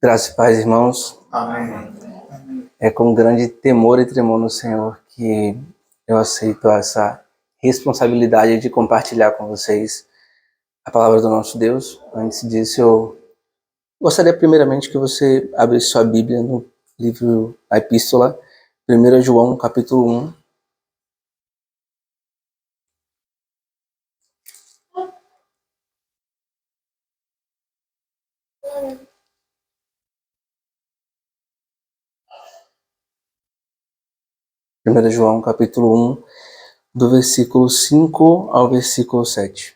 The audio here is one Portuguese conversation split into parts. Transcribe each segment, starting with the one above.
Graças e paz, irmãos. Amém. É com grande temor e tremor no Senhor que eu aceito essa responsabilidade de compartilhar com vocês a palavra do nosso Deus. Antes disso, eu gostaria primeiramente que você abrisse sua Bíblia no livro, a Epístola, 1 João, capítulo 1. Primeiro João, capítulo 1, do versículo 5 ao versículo 7.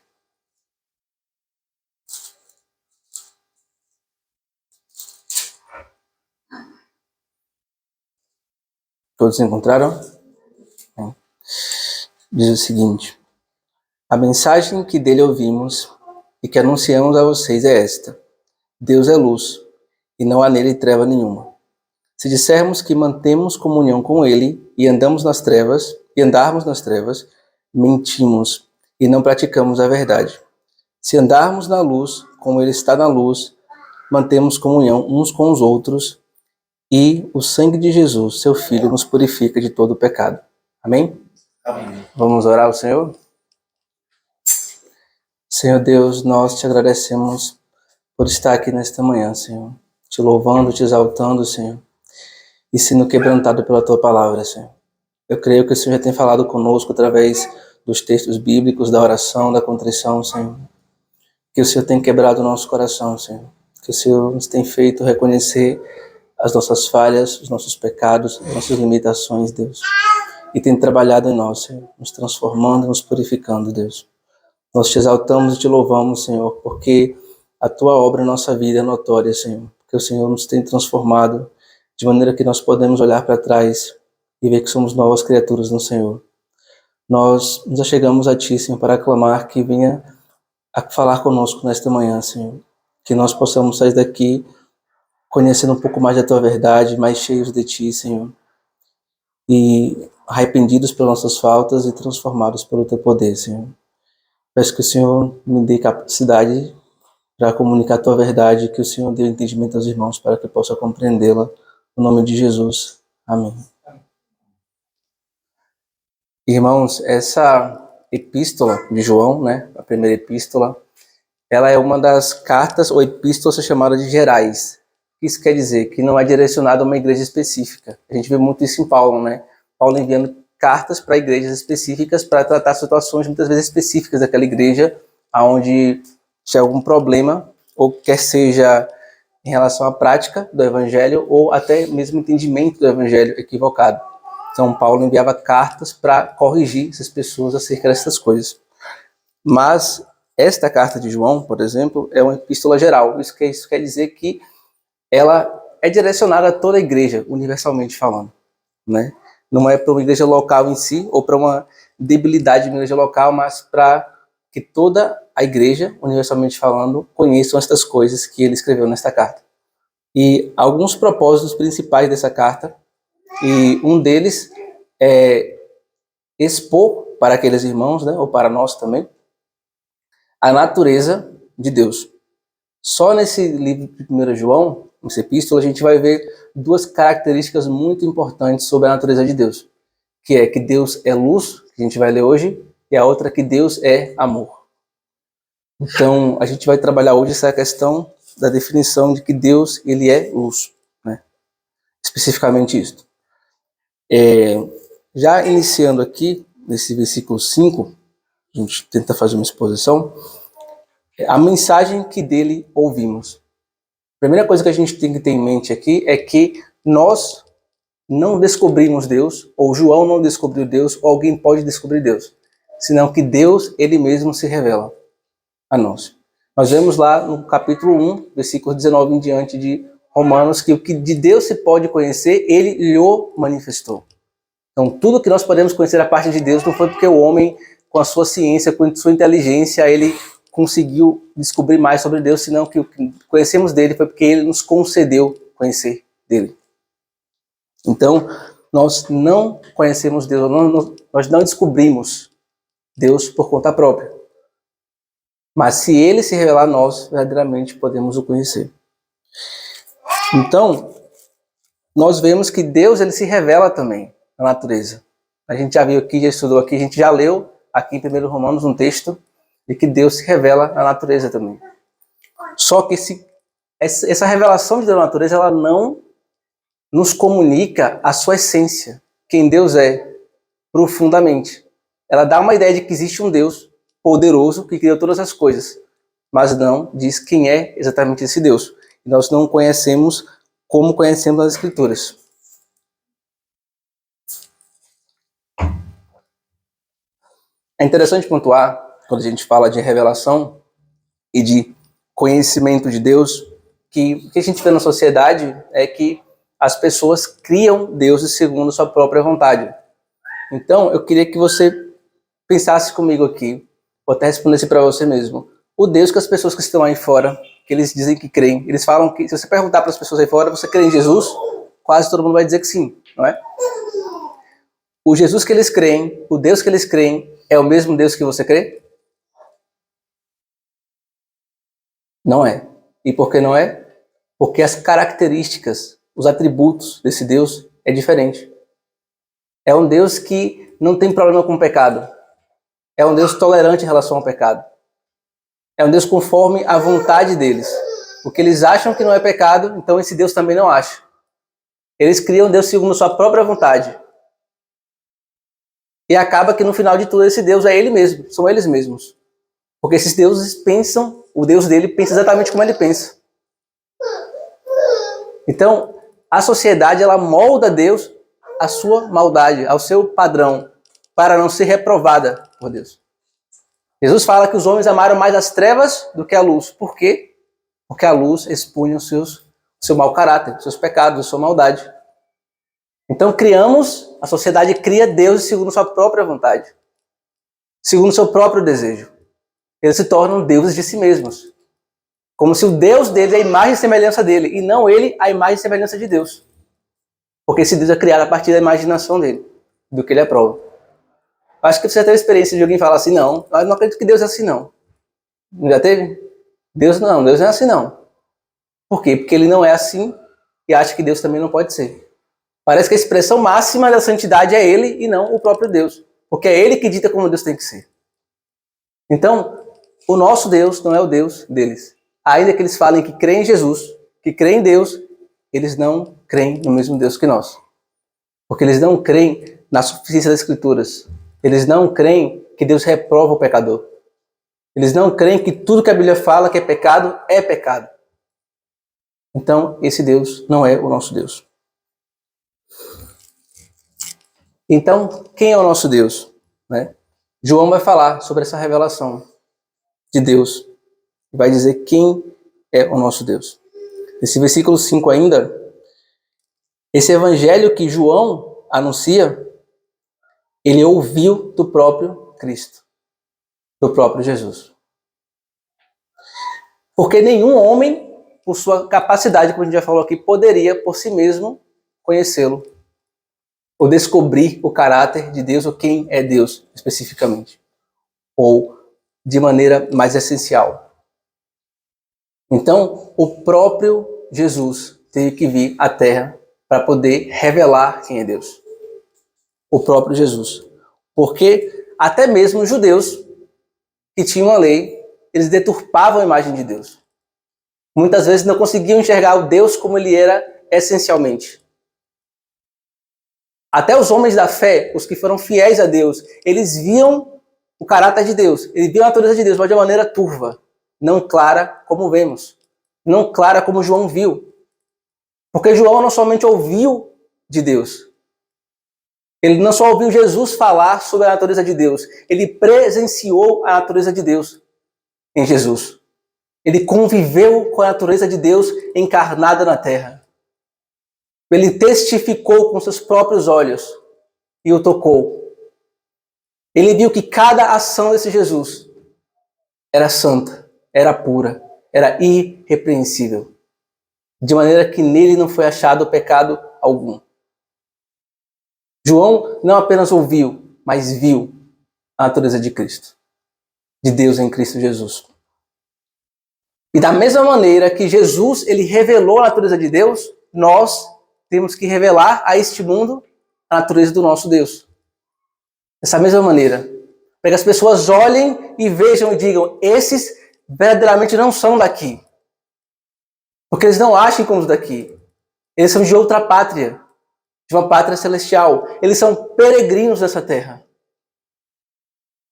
Todos encontraram? Diz o seguinte: a mensagem que dele ouvimos e que anunciamos a vocês é esta: Deus é luz, e não há nele treva nenhuma. Se dissermos que mantemos comunhão com ele e andarmos nas trevas, mentimos e não praticamos a verdade. Se andarmos na luz, como ele está na luz, mantemos comunhão uns com os outros, e o sangue de Jesus, seu Filho, nos purifica de todo o pecado. Amém? Amém. Vamos orar ao Senhor? Senhor Deus, nós te agradecemos por estar aqui nesta manhã, Senhor. Te louvando, te exaltando, Senhor. E sendo quebrantado pela tua palavra, Senhor. Eu creio que o Senhor já tem falado conosco através dos textos bíblicos, da oração, da contrição, Senhor. Que o Senhor tem quebrado o nosso coração, Senhor. Que o Senhor nos tem feito reconhecer as nossas falhas, os nossos pecados, as nossas limitações, Deus. E tem trabalhado em nós, Senhor, nos transformando, nos purificando, Deus. Nós te exaltamos e te louvamos, Senhor, porque a tua obra em nossa vida é notória, Senhor. Porque o Senhor nos tem transformado de maneira que nós podemos olhar para trás e ver que somos novas criaturas no Senhor. Nós nos achegamos a Ti, Senhor, para clamar que venha a falar conosco nesta manhã, Senhor. Que nós possamos sair daqui conhecendo um pouco mais da Tua verdade, mais cheios de Ti, Senhor. E arrependidos pelas nossas faltas e transformados pelo Teu poder, Senhor. Peço que o Senhor me dê capacidade para comunicar a Tua verdade, que o Senhor dê entendimento aos irmãos para que eu possa compreendê-la. No nome de Jesus. Amém. Irmãos, essa epístola de João, né, a primeira epístola, ela é uma das cartas ou epístolas chamadas de gerais. Isso quer dizer que não é direcionada a uma igreja específica. A gente vê muito isso em Paulo, né? Paulo enviando cartas para igrejas específicas para tratar situações muitas vezes específicas daquela igreja, onde tinha algum problema, ou quer seja em relação à prática do evangelho, ou até mesmo entendimento do evangelho equivocado. Então, Paulo enviava cartas para corrigir essas pessoas acerca dessas coisas. Mas esta carta de João, por exemplo, é uma epístola geral. Isso quer dizer que ela é direcionada a toda a igreja, universalmente falando, né? Não é para uma igreja local em si, ou para uma debilidade de uma igreja local, mas para que toda a igreja, universalmente falando, conheçam estas coisas que ele escreveu nesta carta. E alguns propósitos principais dessa carta, e um deles é expor para aqueles irmãos, né, ou para nós também, a natureza de Deus. Só nesse livro de 1 João, nessa epístola, a gente vai ver duas características muito importantes sobre a natureza de Deus, que é que Deus é luz, que a gente vai ler hoje, e a outra que Deus é amor. Então, a gente vai trabalhar hoje essa questão da definição de que Deus, ele é luz, né? Especificamente isto. Já iniciando aqui, nesse versículo 5, a gente tenta fazer uma exposição, a mensagem que dele ouvimos. A primeira coisa que a gente tem que ter em mente aqui é que nós não descobrimos Deus, ou João não descobriu Deus, ou alguém pode descobrir Deus, senão que Deus, ele mesmo se revela a nós. Nós vemos lá no capítulo 1, versículo 19 em diante de Romanos, que o que de Deus se pode conhecer, ele lhe manifestou. Então, tudo que nós podemos conhecer a parte de Deus não foi porque o homem, com a sua ciência, com a sua inteligência, ele conseguiu descobrir mais sobre Deus, senão que o que conhecemos dele foi porque ele nos concedeu conhecer dele. Então, nós não conhecemos Deus, nós não descobrimos Deus por conta própria. Mas se ele se revelar, nós verdadeiramente podemos o conhecer. Então, nós vemos que Deus ele se revela também na natureza. A gente já viu aqui, já estudou aqui, a gente já leu aqui em 1 Romanos um texto de que Deus se revela na natureza também. Só que essa revelação de Deus na natureza, ela não nos comunica a sua essência, quem Deus é, profundamente. Ela dá uma ideia de que existe um Deus poderoso que criou todas as coisas, mas não diz quem é exatamente esse Deus. E nós não conhecemos como conhecemos as Escrituras. É interessante pontuar, quando a gente fala de revelação e de conhecimento de Deus, que o que a gente vê na sociedade é que as pessoas criam deuses segundo sua própria vontade. Então, eu queria que você pensasse comigo aqui, ou até respondesse para você mesmo. O Deus que as pessoas que estão aí fora, que eles dizem que creem, eles falam que, se você perguntar para as pessoas aí fora, você crê em Jesus? Quase todo mundo vai dizer que sim, não é? O Jesus que eles creem, o Deus que eles creem, é o mesmo Deus que você crê? Não é. E por que não é? Porque as características, os atributos desse Deus é diferente. É um Deus que não tem problema com o pecado. É um Deus tolerante em relação ao pecado. É um Deus conforme a vontade deles. O que eles acham que não é pecado, então esse Deus também não acha. Eles criam Deus segundo a sua própria vontade. E acaba que no final de tudo esse Deus é ele mesmo, são eles mesmos. Porque esses deuses pensam, o Deus dele pensa exatamente como ele pensa. Então, a sociedade ela molda Deus à sua maldade, ao seu padrão, para não ser reprovada por Deus. Jesus fala que os homens amaram mais as trevas do que a luz. Por quê? Porque a luz expunha o seu mau caráter, os seus pecados, a sua maldade. Então a sociedade cria Deus segundo sua própria vontade, segundo seu próprio desejo. Eles se tornam deuses de si mesmos. Como se o Deus deles é a imagem e semelhança dele, e não ele a imagem e semelhança de Deus. Porque esse Deus é criado a partir da imaginação dele, do que ele aprova. Acho que você já teve a experiência de alguém falar assim, não, eu não acredito que Deus é assim, não. Já teve? Deus não é assim, não. Por quê? Porque ele não é assim e acha que Deus também não pode ser. Parece que a expressão máxima da santidade é ele e não o próprio Deus. Porque é ele que dita como Deus tem que ser. Então, o nosso Deus não é o Deus deles. Ainda que eles falem que creem em Jesus, que creem em Deus, eles não creem no mesmo Deus que nós. Porque eles não creem na suficiência das Escrituras. Eles não creem que Deus reprova o pecador. Eles não creem que tudo que a Bíblia fala que é pecado, é pecado. Então, esse Deus não é o nosso Deus. Então, quem é o nosso Deus? Né? João vai falar sobre essa revelação de Deus. Vai dizer quem é o nosso Deus. Nesse versículo 5 ainda, esse evangelho que João anuncia, ele ouviu do próprio Cristo, do próprio Jesus. Porque nenhum homem, por sua capacidade, como a gente já falou aqui, poderia por si mesmo conhecê-lo ou descobrir o caráter de Deus ou quem é Deus especificamente, ou de maneira mais essencial. Então, o próprio Jesus teve que vir à Terra para poder revelar quem é Deus. O próprio Jesus. Porque até mesmo os judeus que tinham a lei, eles deturpavam a imagem de Deus. Muitas vezes não conseguiam enxergar o Deus como ele era essencialmente. Até os homens da fé, os que foram fiéis a Deus, eles viam o caráter de Deus, eles viam a natureza de Deus, mas de uma maneira turva, não clara como vemos, não clara como João viu. Porque João não somente ouviu de Deus, ele não só ouviu Jesus falar sobre a natureza de Deus, ele presenciou a natureza de Deus em Jesus. Ele conviveu com a natureza de Deus encarnada na terra. Ele testificou com seus próprios olhos e o tocou. Ele viu que cada ação desse Jesus era santa, era pura, era irrepreensível. De maneira que nele não foi achado pecado algum. João não apenas ouviu, mas viu a natureza de Cristo, de Deus em Cristo Jesus. E da mesma maneira que Jesus ele revelou a natureza de Deus, nós temos que revelar a este mundo a natureza do nosso Deus. Dessa mesma maneira. Para que as pessoas olhem e vejam e digam, esses verdadeiramente não são daqui. Porque eles não acham como os daqui. Eles são de outra pátria, de uma pátria celestial. Eles são peregrinos nessa terra.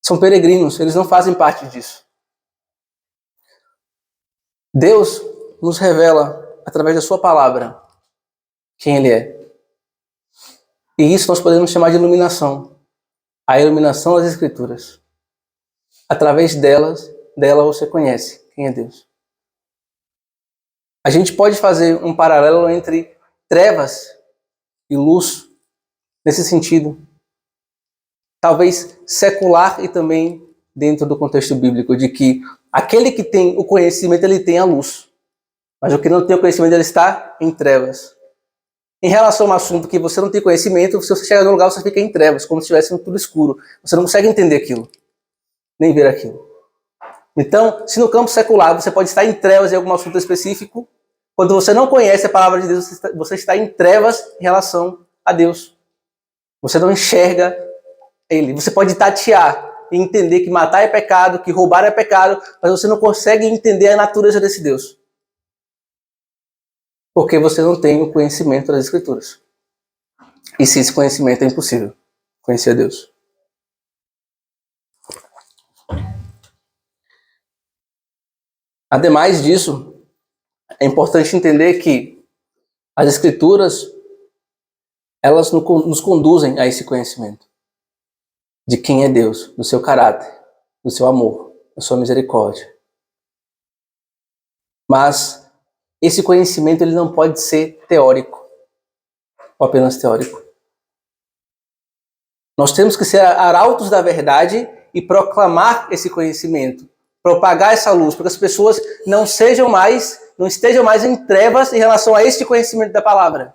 São peregrinos, eles não fazem parte disso. Deus nos revela, através da sua palavra, quem Ele é. E isso nós podemos chamar de iluminação. A iluminação das Escrituras. Através dela você conhece quem é Deus. A gente pode fazer um paralelo entre trevas e luz, nesse sentido. Talvez secular e também dentro do contexto bíblico, de que aquele que tem o conhecimento, ele tem a luz. Mas o que não tem o conhecimento, ele está em trevas. Em relação a um assunto que você não tem conhecimento, se você chegar num lugar, você fica em trevas, como se estivesse tudo escuro. Você não consegue entender aquilo, nem ver aquilo. Então, se no campo secular você pode estar em trevas em algum assunto específico, quando você não conhece a palavra de Deus, você está em trevas em relação a Deus. Você não enxerga Ele. Você pode tatear e entender que matar é pecado, que roubar é pecado, mas você não consegue entender a natureza desse Deus. Porque você não tem o conhecimento das Escrituras. E sem esse conhecimento é impossível conhecer a Deus. Ademais disso, é importante entender que as Escrituras, elas nos conduzem a esse conhecimento de quem é Deus, do seu caráter, do seu amor, da sua misericórdia. Mas esse conhecimento ele não pode ser teórico, ou apenas teórico. Nós temos que ser arautos da verdade e proclamar esse conhecimento, propagar essa luz, para que as pessoas não estejam mais em trevas em relação a este conhecimento da palavra.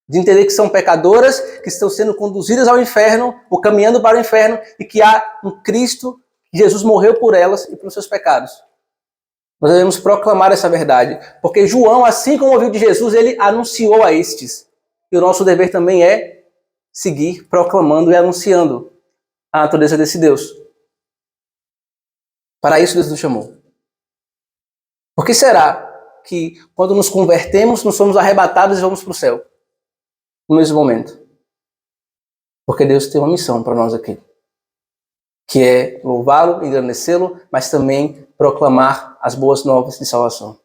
De entender que são pecadoras, que estão sendo conduzidas ao inferno, ou caminhando para o inferno, e que há um Cristo, que Jesus morreu por elas e pelos seus pecados. Nós devemos proclamar essa verdade, porque João, assim como ouviu de Jesus, ele anunciou a estes. E o nosso dever também é seguir proclamando e anunciando a natureza desse Deus. Para isso Deus nos chamou. Por que será que quando nos convertemos, nós somos arrebatados e vamos para o céu? No mesmo momento. Porque Deus tem uma missão para nós aqui. Que é louvá-lo, engrandecê-lo, mas também proclamar as boas novas de salvação.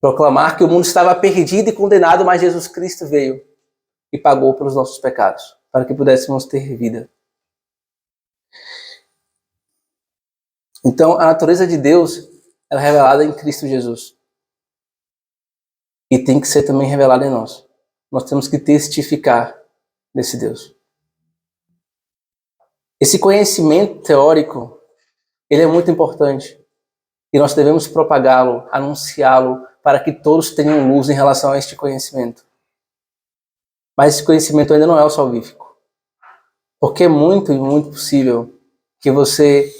Proclamar que o mundo estava perdido e condenado, mas Jesus Cristo veio e pagou pelos nossos pecados, para que pudéssemos ter vida. Então, a natureza de Deus é revelada em Cristo Jesus. E tem que ser também revelada em nós. Nós temos que testificar desse Deus. Esse conhecimento teórico, ele é muito importante. E nós devemos propagá-lo, anunciá-lo, para que todos tenham luz em relação a este conhecimento. Mas esse conhecimento ainda não é o salvífico. Porque é muito e muito possível que você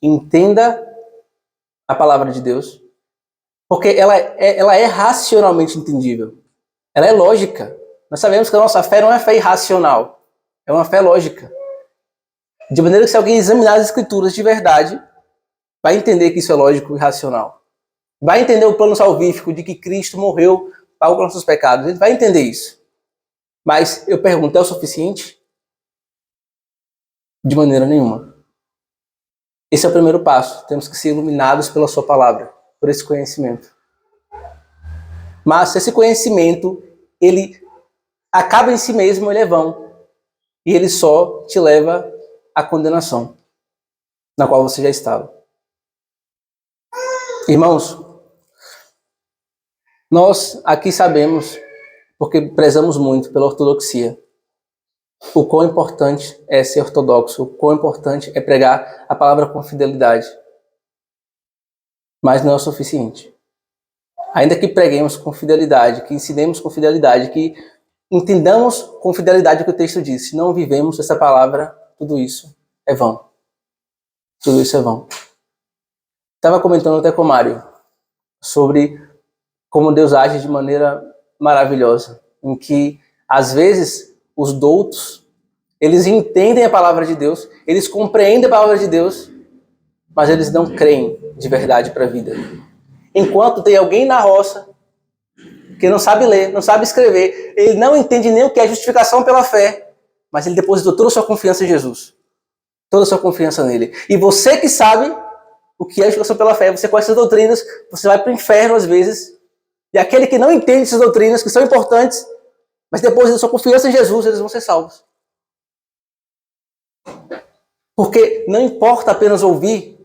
entenda a palavra de Deus, porque ela é racionalmente entendível. Ela é lógica. Nós sabemos que a nossa fé não é fé irracional, é uma fé lógica. De maneira que se alguém examinar as Escrituras de verdade, vai entender que isso é lógico e racional. Vai entender o plano salvífico de que Cristo morreu, pagou pelos nossos pecados. Ele vai entender isso. Mas eu pergunto, é o suficiente? De maneira nenhuma. Esse é o primeiro passo. Temos que ser iluminados pela sua palavra, por esse conhecimento. Mas esse conhecimento, ele acaba em si mesmo, ele é vão. E ele só te leva à condenação, na qual você já estava. Irmãos, nós aqui sabemos, porque prezamos muito pela ortodoxia, o quão importante é ser ortodoxo, o quão importante é pregar a palavra com fidelidade. Mas não é o suficiente. Ainda que preguemos com fidelidade, que ensinemos com fidelidade, que entendamos com fidelidade o que o texto diz, se não vivemos essa palavra, tudo isso é vão. Tudo isso é vão. Estava comentando até com o Mário sobre como Deus age de maneira maravilhosa, em que, às vezes, os doutos, eles entendem a palavra de Deus, eles compreendem a palavra de Deus, mas eles não creem de verdade para a vida. Enquanto tem alguém na roça que não sabe ler, não sabe escrever, ele não entende nem o que é justificação pela fé, mas ele depositou toda a sua confiança em Jesus, toda a sua confiança nele. E você que sabe o que é justificação pela fé, você conhece as doutrinas, você vai para o inferno às vezes, e aquele que não entende essas doutrinas, que são importantes, mas depois da sua confiança em Jesus, eles vão ser salvos. Porque não importa apenas ouvir,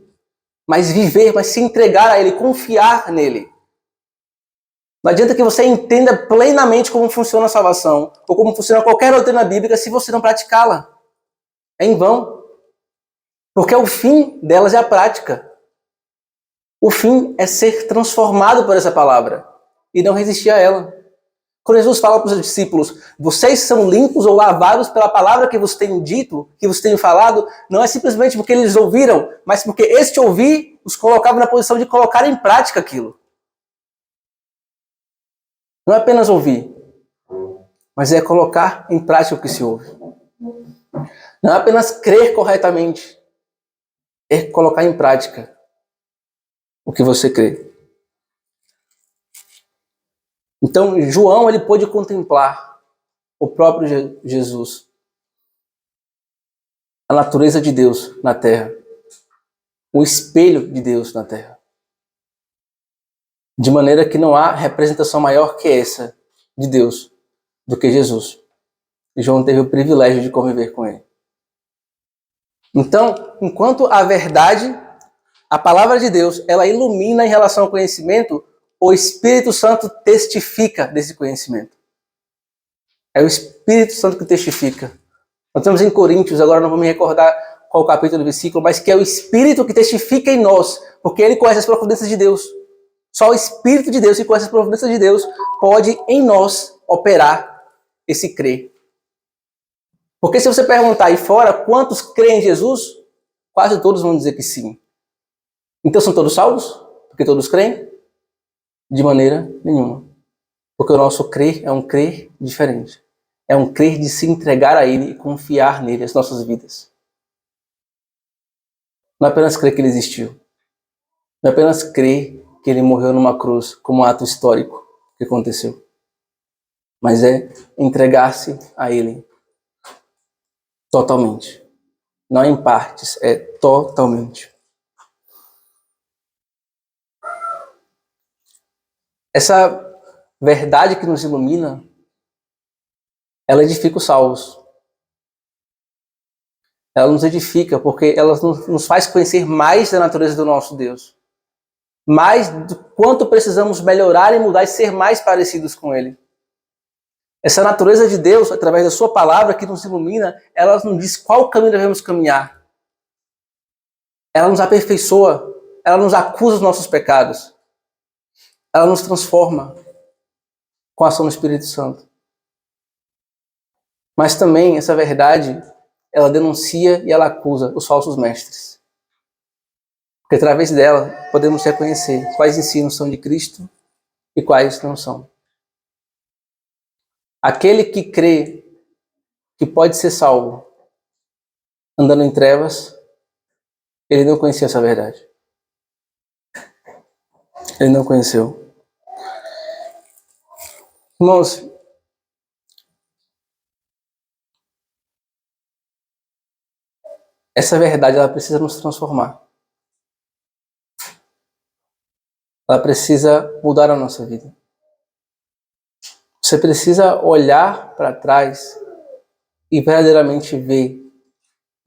mas viver, mas se entregar a Ele, confiar nele. Não adianta que você entenda plenamente como funciona a salvação, ou como funciona qualquer doutrina bíblica, se você não praticá-la. É em vão. Porque o fim delas é a prática. O fim é ser transformado por essa palavra e não resistir a ela. Quando Jesus fala para os discípulos, vocês são limpos ou lavados pela palavra que vos tenho dito, que vos tenho falado, não é simplesmente porque eles ouviram, mas porque este ouvir os colocava na posição de colocar em prática aquilo. Não é apenas ouvir, mas é colocar em prática o que se ouve. Não é apenas crer corretamente, é colocar em prática o que você crê. Então, João, ele pôde contemplar o próprio Jesus, a natureza de Deus na terra, o espelho de Deus na terra. De maneira que não há representação maior que essa de Deus do que Jesus. E João teve o privilégio de conviver com ele. Então, enquanto a verdade, a palavra de Deus, ela ilumina em relação ao conhecimento, o Espírito Santo testifica desse conhecimento. É o Espírito Santo que testifica. Nós estamos em Coríntios, agora não vou me recordar qual o capítulo do versículo, mas que é o Espírito que testifica em nós, porque ele conhece as profundezas de Deus. Só o Espírito de Deus, que conhece as profundezas de Deus, pode em nós operar esse crer. Porque se você perguntar aí fora quantos creem em Jesus, quase todos vão dizer que sim. Então são todos salvos? Porque todos creem? De maneira nenhuma. Porque o nosso crer é um crer diferente. É um crer de se entregar a Ele e confiar nele as nossas vidas. Não é apenas crer que Ele existiu. Não é apenas crer que Ele morreu numa cruz como um ato histórico que aconteceu. Mas é entregar-se a Ele totalmente. Não é em partes, é totalmente. Essa verdade que nos ilumina, ela edifica os salvos. Ela nos edifica porque ela nos faz conhecer mais da natureza do nosso Deus. Mais do quanto precisamos melhorar e mudar e ser mais parecidos com Ele. Essa natureza de Deus, através da sua palavra que nos ilumina, ela nos diz qual caminho devemos caminhar. Ela nos aperfeiçoa, ela nos acusa dos nossos pecados. Ela nos transforma com a ação do Espírito Santo. Mas também essa verdade, ela denuncia e ela acusa os falsos mestres. Porque através dela podemos reconhecer quais ensinos são de Cristo e quais não são. Aquele que crê que pode ser salvo andando em trevas, ele não conhecia essa verdade. Ele não conheceu. Irmãos, essa verdade ela precisa nos transformar. Ela precisa mudar a nossa vida. Você precisa olhar para trás e verdadeiramente ver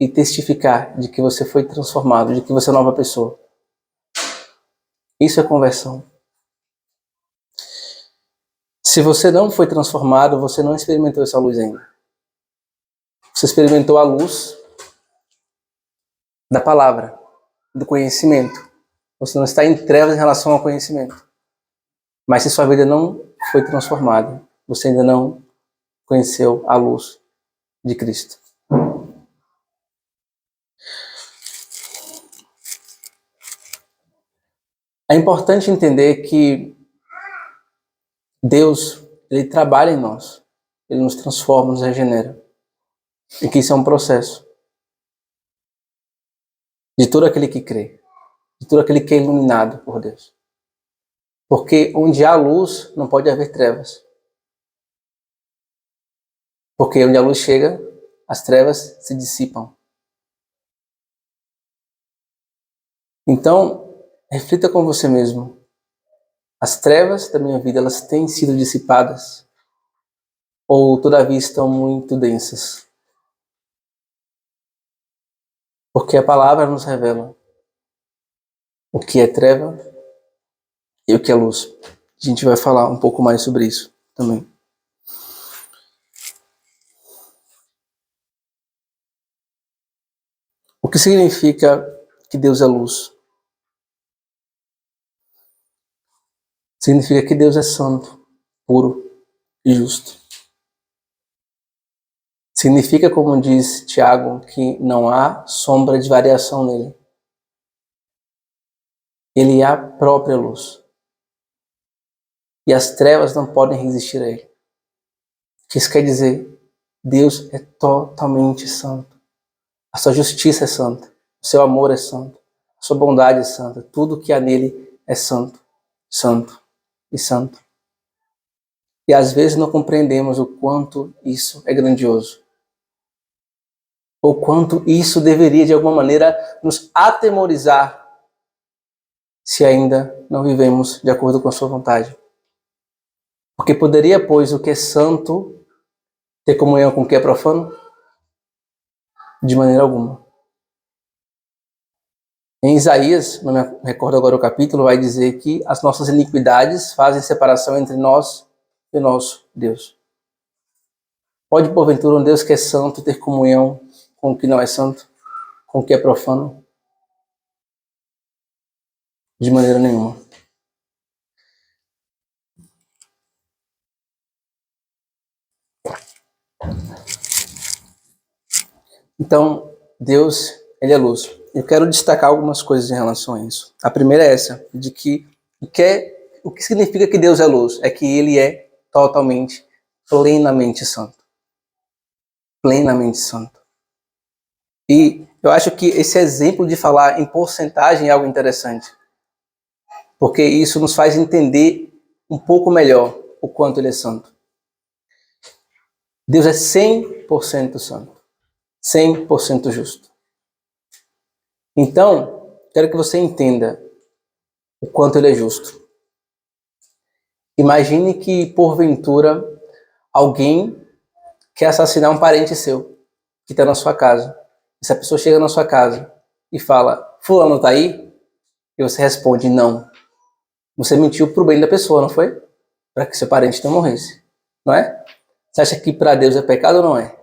e testificar de que você foi transformado, de que você é uma nova pessoa. Isso é conversão. Se você não foi transformado, você não experimentou essa luz ainda. Você experimentou a luz da palavra, do conhecimento. Você não está em trevas em relação ao conhecimento. Mas se sua vida não foi transformada, você ainda não conheceu a luz de Cristo. É importante entender que Deus, Ele trabalha em nós. Ele nos transforma, nos regenera. E que isso é um processo de todo aquele que crê, de todo aquele que é iluminado por Deus. Porque onde há luz, não pode haver trevas. Porque onde a luz chega, as trevas se dissipam. Então, reflita com você mesmo. As trevas da minha vida, elas têm sido dissipadas? Ou, todavia, estão muito densas? Porque a palavra nos revela o que é treva e o que é luz. A gente vai falar um pouco mais sobre isso também. O que significa que Deus é luz? Significa que Deus é santo, puro e justo. Significa, como diz Tiago, que não há sombra de variação nele. Ele é a própria luz. E as trevas não podem resistir a ele. O que isso quer dizer? Deus é totalmente santo. A sua justiça é santa. O seu amor é santo. A sua bondade é santa. Tudo que há nele é santo, santo e santo. E às vezes não compreendemos o quanto isso é grandioso. Ou quanto isso deveria, de alguma maneira, nos atemorizar se ainda não vivemos de acordo com a sua vontade. Porque poderia, pois, o que é santo ter comunhão com o que é profano? De maneira alguma. Em Isaías, não me recordo agora o capítulo, vai dizer que as nossas iniquidades fazem separação entre nós e o nosso Deus. Pode, porventura, um Deus que é santo ter comunhão com o que não é santo? Com o que é profano? De maneira nenhuma. Então, Deus, Ele é luz. Eu quero destacar algumas coisas em relação a isso. A primeira é essa, de que o que significa que Deus é luz? É que Ele é totalmente, plenamente santo. Plenamente santo. E eu acho que esse exemplo de falar em porcentagem é algo interessante. Porque isso nos faz entender um pouco melhor o quanto Ele é santo. Deus é 100% santo. 100% justo. Então, quero que você entenda o quanto Ele é justo. Imagine que, porventura, alguém quer assassinar um parente seu, que está na sua casa. Essa pessoa chega na sua casa e fala, fulano está aí? E você responde, não. Você mentiu pro bem da pessoa, não foi? Para que seu parente não morresse. Não é? Você acha que para Deus é pecado ou não é?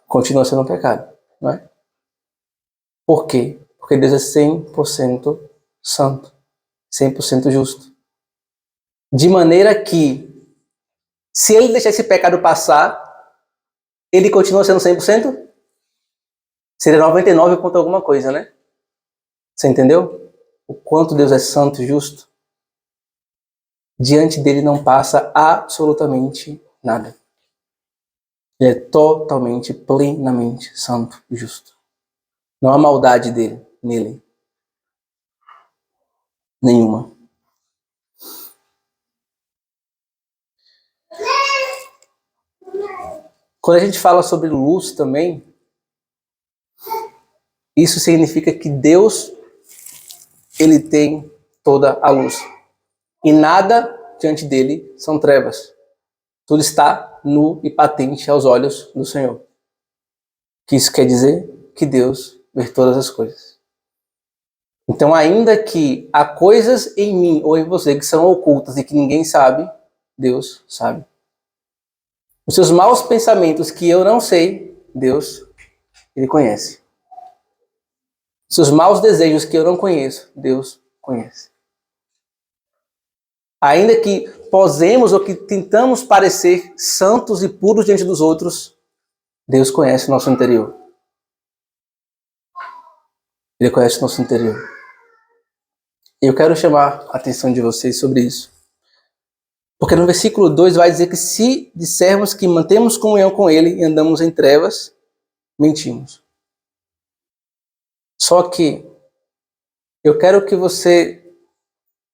Continua sendo um pecado, não é? Por quê? Porque Deus é 100% santo, 100% justo. De maneira que, se ele deixar esse pecado passar, ele continua sendo 100%? Seria 99 ponto alguma coisa, né? Você entendeu? O quanto Deus é santo e justo? Diante dele não passa absolutamente nada. Ele é totalmente, plenamente santo e justo. Não há maldade nele. Nenhuma. Quando a gente fala sobre luz também, isso significa que Deus, ele tem toda a luz. E nada diante dele são trevas. Tudo está nu e patente aos olhos do Senhor. O que isso quer dizer? Que Deus vê todas as coisas. Então, ainda que há coisas em mim ou em você que são ocultas e que ninguém sabe, Deus sabe. Os seus maus pensamentos que eu não sei, Deus, Ele conhece. Os seus maus desejos que eu não conheço, Deus conhece. Ainda que posemos ou que tentamos parecer santos e puros diante dos outros, Deus conhece o nosso interior. Ele conhece o nosso interior. E eu quero chamar a atenção de vocês sobre isso. Porque no versículo 2 vai dizer que se dissermos que mantemos comunhão com Ele e andamos em trevas, mentimos. Só que eu quero que você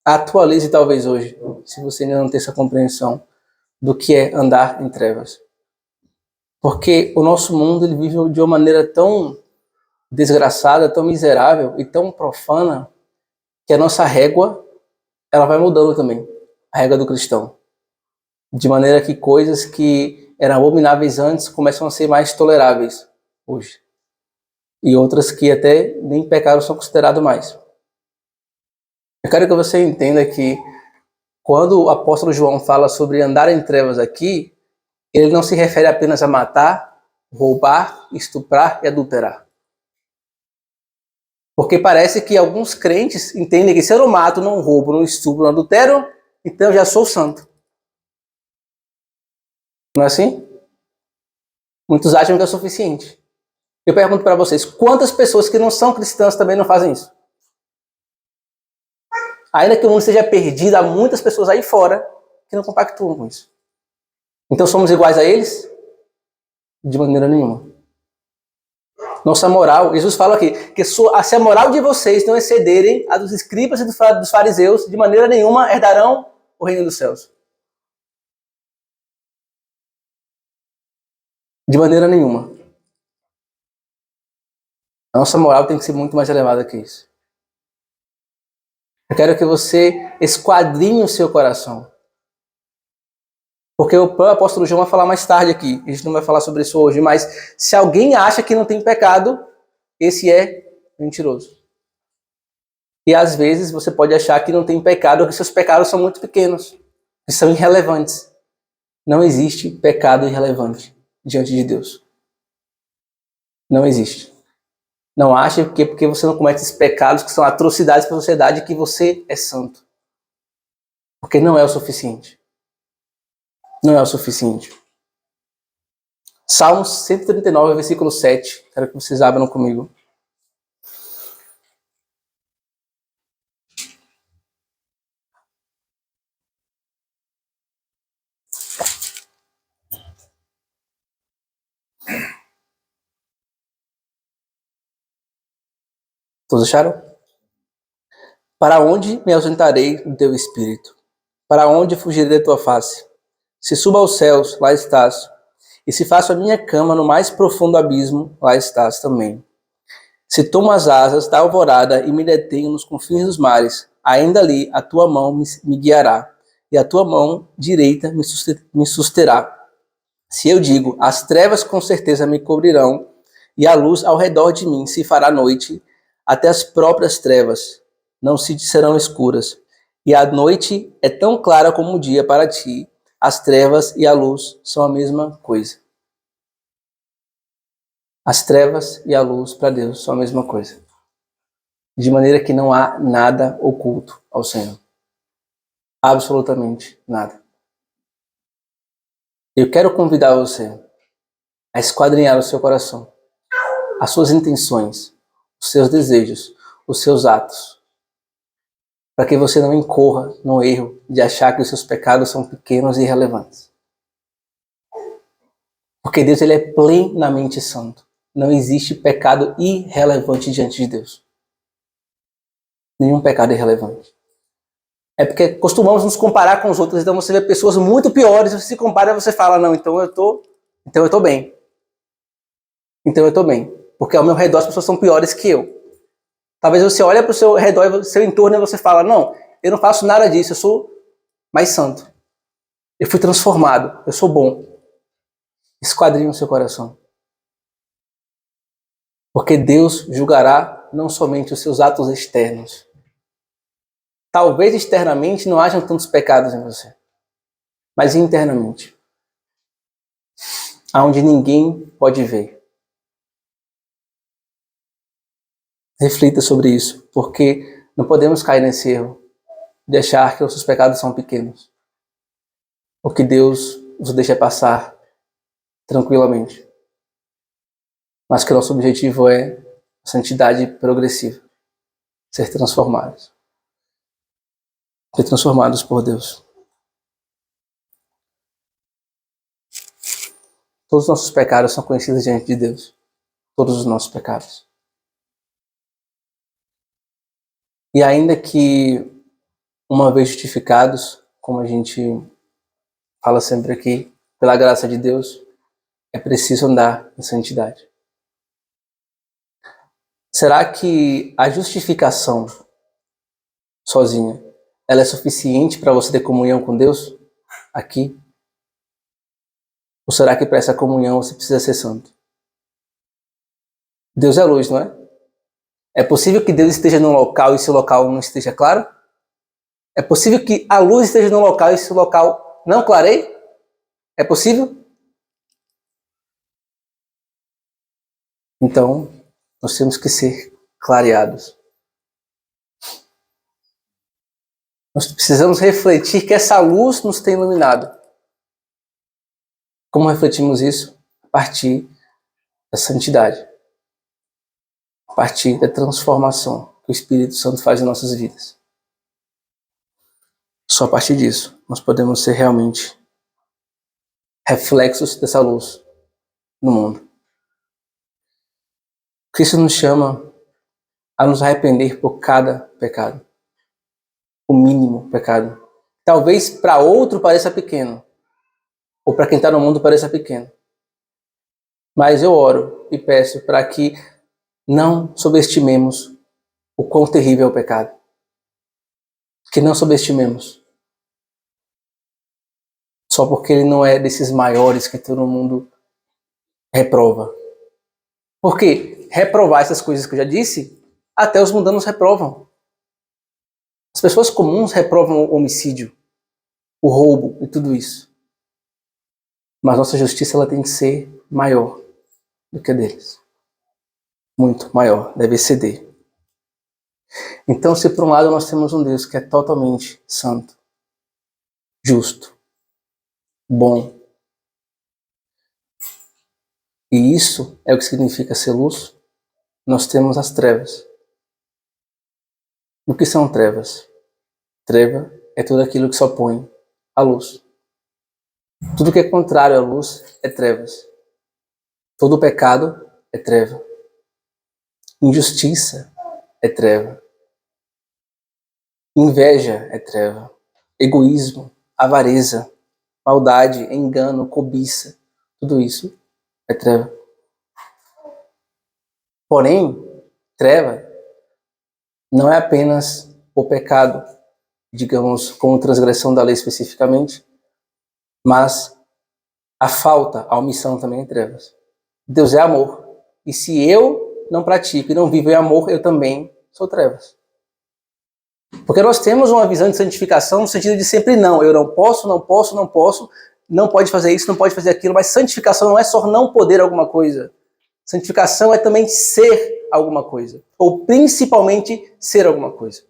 atualize talvez hoje, se você ainda não tem essa compreensão do que é andar em trevas. Porque o nosso mundo ele vive de uma maneira tão desgraçada, tão miserável e tão profana que a nossa régua ela vai mudando também, a régua do cristão. De maneira que coisas que eram abomináveis antes começam a ser mais toleráveis hoje. E outras que até nem pecado são considerados mais. Eu quero que você entenda que quando o apóstolo João fala sobre andar em trevas aqui, ele não se refere apenas a matar, roubar, estuprar e adulterar. Porque parece que alguns crentes entendem que se eu não mato, não roubo, não estupro, não adultero, então eu já sou santo. Não é assim? Muitos acham que é o suficiente. Eu pergunto para vocês, quantas pessoas que não são cristãs também não fazem isso? Ainda que o mundo seja perdido, há muitas pessoas aí fora que não compactuam com isso. Então somos iguais a eles? De maneira nenhuma. Nossa moral, Jesus fala aqui, que se a moral de vocês não excederem a dos escribas e dos fariseus, de maneira nenhuma herdarão o reino dos céus. De maneira nenhuma. A nossa moral tem que ser muito mais elevada que isso. Eu quero que você esquadrinhe o seu coração. Porque o apóstolo João vai falar mais tarde aqui. A gente não vai falar sobre isso hoje, mas se alguém acha que não tem pecado, esse é mentiroso. E às vezes você pode achar que não tem pecado, ou que seus pecados são muito pequenos, que são irrelevantes. Não existe pecado irrelevante diante de Deus. Não existe. Não ache que porque você não comete esses pecados que são atrocidades para a sociedade que você é santo. Porque não é o suficiente. Não é o suficiente. Salmos 139, versículo 7. Quero que vocês abram comigo. Todos acharam? Para onde me ausentarei do teu espírito? Para onde fugirei da tua face? Se subo aos céus, lá estás. E se faço a minha cama no mais profundo abismo, lá estás também. Se tomo as asas da alvorada e me detenho nos confins dos mares, ainda ali a tua mão me guiará, e a tua mão direita me susterá. Se eu digo, as trevas com certeza me cobrirão, e a luz ao redor de mim se fará noite, até as próprias trevas não se serão escuras. E a noite é tão clara como o dia para ti, as trevas e a luz são a mesma coisa. As trevas e a luz para Deus são a mesma coisa. De maneira que não há nada oculto ao Senhor. Absolutamente nada. Eu quero convidar você a esquadrinhar o seu coração, as suas intenções, os seus desejos, os seus atos, para que você não incorra no erro de achar que os seus pecados são pequenos e irrelevantes. Porque Deus ele é plenamente santo. Não existe pecado irrelevante diante de Deus. Nenhum pecado irrelevante. É porque costumamos nos comparar com os outros, então você vê pessoas muito piores, você se compara e você fala, não, então eu tô bem. Então eu tô bem. Porque ao meu redor as pessoas são piores que eu. Talvez você olhe para o seu redor, seu entorno, e você fala, não, eu não faço nada disso, eu sou mais santo. Eu fui transformado, eu sou bom. Esquadrinhe o seu coração. Porque Deus julgará não somente os seus atos externos. Talvez externamente não hajam tantos pecados em você, mas internamente, aonde ninguém pode ver. Reflita sobre isso, porque não podemos cair nesse erro de achar que os seus pecados são pequenos, ou que Deus os deixa passar tranquilamente. Mas que nosso objetivo é santidade progressiva. Ser transformados. Ser transformados por Deus. Todos os nossos pecados são conhecidos diante de Deus. Todos os nossos pecados. E ainda que, uma vez justificados, como a gente fala sempre aqui, pela graça de Deus, é preciso andar em santidade. Será que a justificação sozinha, ela é suficiente para você ter comunhão com Deus aqui? Ou será que para essa comunhão você precisa ser santo? Deus é luz, não é? É possível que Deus esteja num local e esse local não esteja claro? É possível que a luz esteja num local e esse local não clareie? É possível? Então, nós temos que ser clareados. Nós precisamos refletir que essa luz nos tem iluminado. Como refletimos isso? A partir da santidade. A partir da transformação que o Espírito Santo faz em nossas vidas. Só a partir disso nós podemos ser realmente reflexos dessa luz no mundo. Cristo nos chama a nos arrepender por cada pecado. O mínimo pecado. Talvez para outro pareça pequeno. Ou para quem está no mundo pareça pequeno. Mas eu oro e peço para que não subestimemos o quão terrível é o pecado. Que não subestimemos. Só porque ele não é desses maiores que todo mundo reprova. Porque reprovar essas coisas que eu já disse, até os mundanos reprovam. As pessoas comuns reprovam o homicídio, o roubo e tudo isso. Mas nossa justiça ela tem que ser maior do que a deles. Muito maior, deve exceder. Então, se por um lado nós temos um Deus que é totalmente santo, justo, bom, e isso é o que significa ser luz, nós temos as trevas. O que são trevas? Treva é tudo aquilo que se opõe à luz. Tudo que é contrário à luz é trevas. Todo pecado é treva. Injustiça é treva. Inveja é treva. Egoísmo, avareza, maldade, engano, cobiça, tudo isso é treva. Porém, treva não é apenas o pecado, digamos, como transgressão da lei especificamente, mas a falta, a omissão também é trevas. Deus é amor. E se eu não pratico e não vivo em amor, eu também sou trevas. Porque nós temos uma visão de santificação no sentido de sempre não. Eu não posso, não posso, não posso, não pode fazer isso, não pode fazer aquilo. Mas santificação não é só não poder alguma coisa. Santificação é também ser alguma coisa. Ou principalmente ser alguma coisa.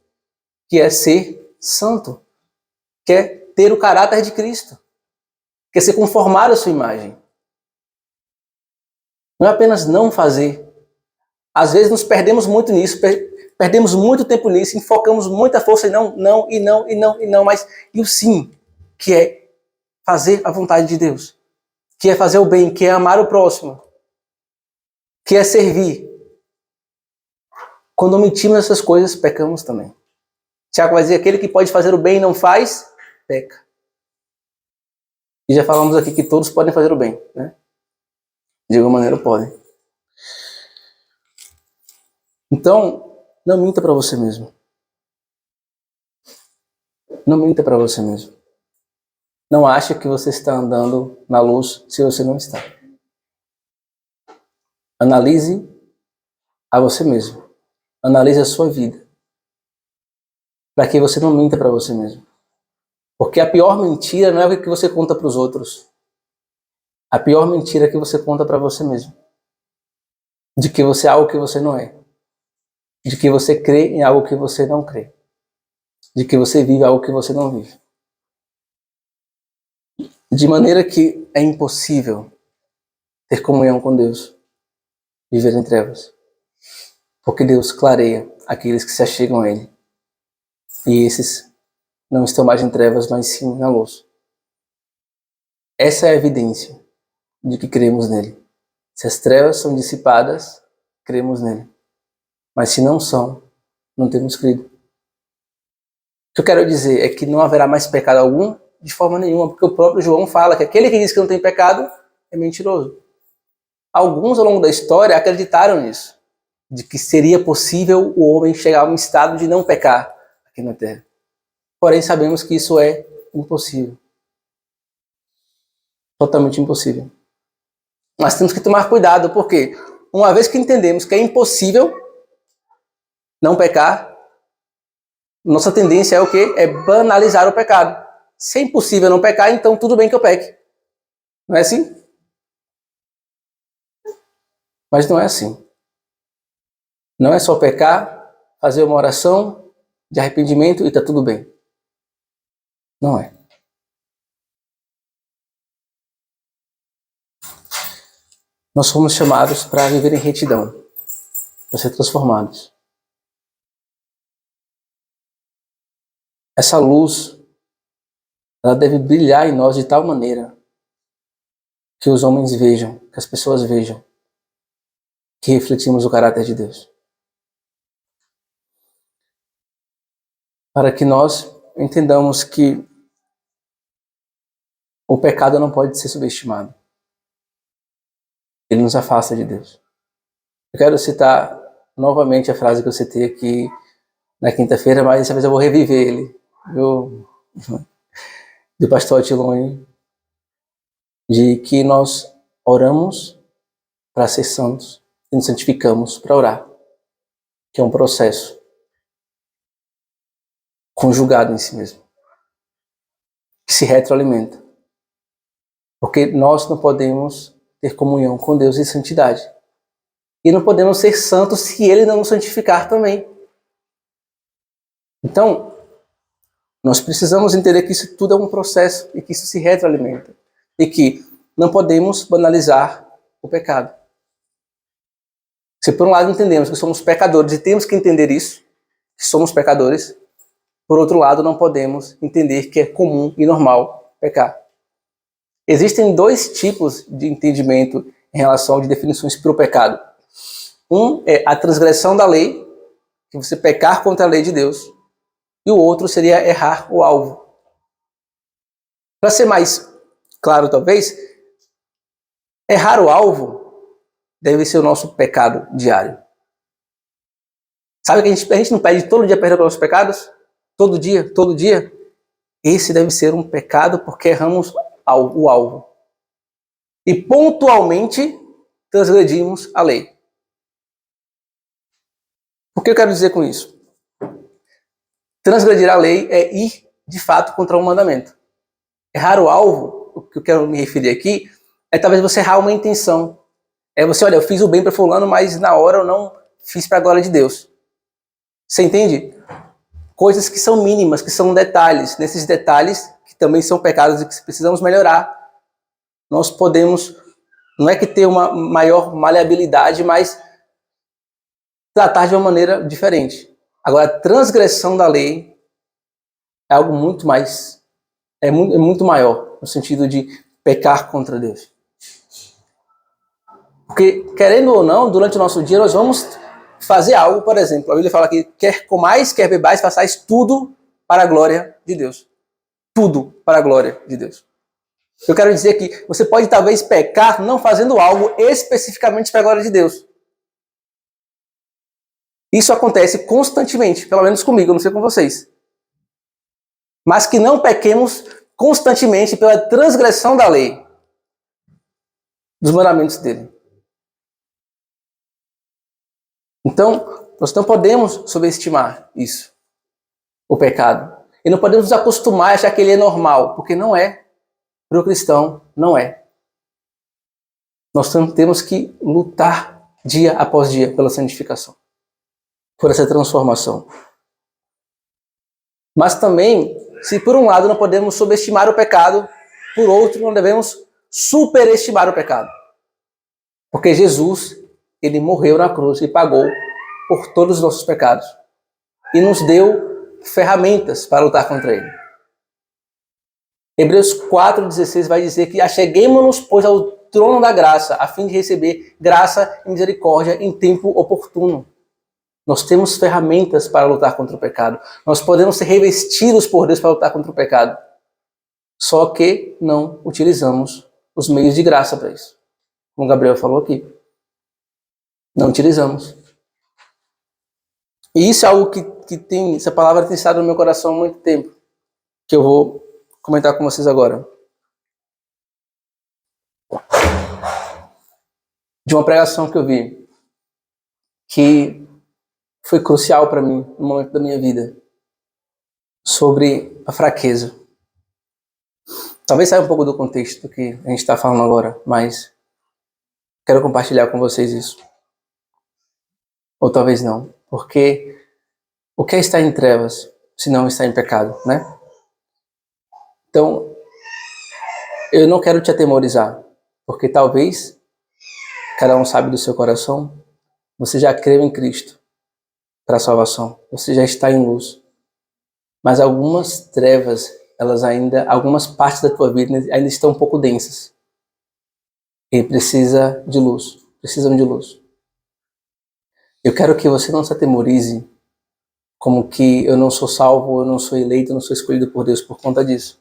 Que é ser santo. Que é ter o caráter de Cristo. Que é se conformar à sua imagem. Não é apenas não fazer. Às vezes nos perdemos muito nisso, perdemos muito tempo nisso, enfocamos muita força em não, mas e o sim, que é fazer a vontade de Deus, que é fazer o bem, que é amar o próximo, que é servir. Quando omitimos essas coisas, pecamos também. Tiago vai dizer, aquele que pode fazer o bem e não faz, peca. E já falamos aqui que todos podem fazer o bem, né? De alguma maneira podem. Então, não minta para você mesmo. Não minta para você mesmo. Não ache que você está andando na luz se você não está. Analise a você mesmo. Analise a sua vida. Para que você não minta para você mesmo. Porque a pior mentira não é o que você conta para os outros. A pior mentira é que você conta para você mesmo. De que você é algo que você não é. De que você crê em algo que você não crê. De que você vive algo que você não vive. De maneira que é impossível ter comunhão com Deus. Viver em trevas. Porque Deus clareia aqueles que se achegam a Ele. E esses não estão mais em trevas, mas sim na luz. Essa é a evidência de que cremos nele. Se as trevas são dissipadas, cremos nele. Mas se não são, não temos crido. O que eu quero dizer é que não haverá mais pecado algum de forma nenhuma, porque o próprio João fala que aquele que diz que não tem pecado é mentiroso. Alguns ao longo da história acreditaram nisso, de que seria possível o homem chegar a um estado de não pecar aqui na Terra. Porém, sabemos que isso é impossível. Totalmente impossível. Mas temos que tomar cuidado, porque uma vez que entendemos que é impossível não pecar, nossa tendência é o quê? É banalizar o pecado. Se é impossível não pecar, então tudo bem que eu peque. Não é assim? Mas não é assim. Não é só pecar, fazer uma oração de arrependimento e está tudo bem. Não é. Nós fomos chamados para viver em retidão, para ser transformados. Essa luz, ela deve brilhar em nós de tal maneira que os homens vejam, que as pessoas vejam, que refletimos o caráter de Deus. Para que nós entendamos que o pecado não pode ser subestimado. Ele nos afasta de Deus. Eu quero citar novamente a frase que eu citei aqui na quinta-feira, mas dessa vez eu vou reviver ele. Do pastor Atilone, de que nós oramos para ser santos e nos santificamos para orar, que é um processo conjugado em si mesmo, que se retroalimenta. Porque nós não podemos ter comunhão com Deus em santidade. E não podemos ser santos se Ele não nos santificar também. Então, nós precisamos entender que isso tudo é um processo e que isso se retroalimenta. E que não podemos banalizar o pecado. Se por um lado entendemos que somos pecadores e temos que entender isso, que somos pecadores, por outro lado não podemos entender que é comum e normal pecar. Existem dois tipos de entendimento em relação de definições para o pecado. Um é a transgressão da lei, que você pecar contra a lei de Deus, e o outro seria errar o alvo. Para ser mais claro, talvez, errar o alvo deve ser o nosso pecado diário. Sabe que a gente não pede todo dia perdão pelos pecados? Todo dia. Esse deve ser um pecado porque erramos o alvo. E pontualmente transgredimos a lei. O que eu quero dizer com isso? Transgredir a lei é ir, de fato, contra um mandamento. Errar o alvo, o que eu quero me referir aqui, é talvez você errar uma intenção. É você, olha, eu fiz o bem para fulano, mas na hora eu não fiz para a glória de Deus. Você entende? Coisas que são mínimas, que são detalhes. Nesses detalhes, que também são pecados e que precisamos melhorar, nós podemos, não é que ter uma maior maleabilidade, mas tratar de uma maneira diferente. Agora, a transgressão da lei é algo muito mais, é muito maior, no sentido de pecar contra Deus. Porque, querendo ou não, durante o nosso dia, nós vamos fazer algo, por exemplo, a Bíblia fala que quer comais, quer bebais, façais tudo para a glória de Deus. Tudo para a glória de Deus. Eu quero dizer que você pode talvez pecar não fazendo algo especificamente para a glória de Deus. Isso acontece constantemente, pelo menos comigo, eu não sei com vocês. Mas que não pequemos constantemente pela transgressão da lei, dos mandamentos dele. Então, nós não podemos subestimar isso, o pecado. E não podemos nos acostumar a achar que ele é normal, porque não é. Para o cristão, não é. Nós temos que lutar dia após dia pela santificação, por essa transformação. Mas também, se por um lado não podemos subestimar o pecado, por outro não devemos superestimar o pecado. Porque Jesus, ele morreu na cruz e pagou por todos os nossos pecados e nos deu ferramentas para lutar contra ele. Hebreus 4,16 vai dizer que acheguemo-nos, pois, ao trono da graça, a fim de receber graça e misericórdia em tempo oportuno. Nós temos ferramentas para lutar contra o pecado. Nós podemos ser revestidos por Deus para lutar contra o pecado. Só que não utilizamos os meios de graça para isso. Como o Gabriel falou aqui. Não utilizamos. E isso é algo que tem, essa palavra tem estado no meu coração há muito tempo. Que eu vou comentar com vocês agora. De uma pregação que eu vi, que foi crucial para mim no momento da minha vida, sobre a fraqueza. Talvez saia um pouco do contexto do que a gente está falando agora, mas quero compartilhar com vocês isso. Ou talvez não, porque o que é estar em trevas se não estar em pecado, né? Então, eu não quero te atemorizar, porque talvez, cada um sabe do seu coração, você já creu em Cristo para a salvação, você já está em luz. Mas algumas trevas, algumas partes da tua vida ainda estão um pouco densas. E precisam de luz. Eu quero que você não se atemorize como que eu não sou salvo, eu não sou eleito, eu não sou escolhido por Deus por conta disso.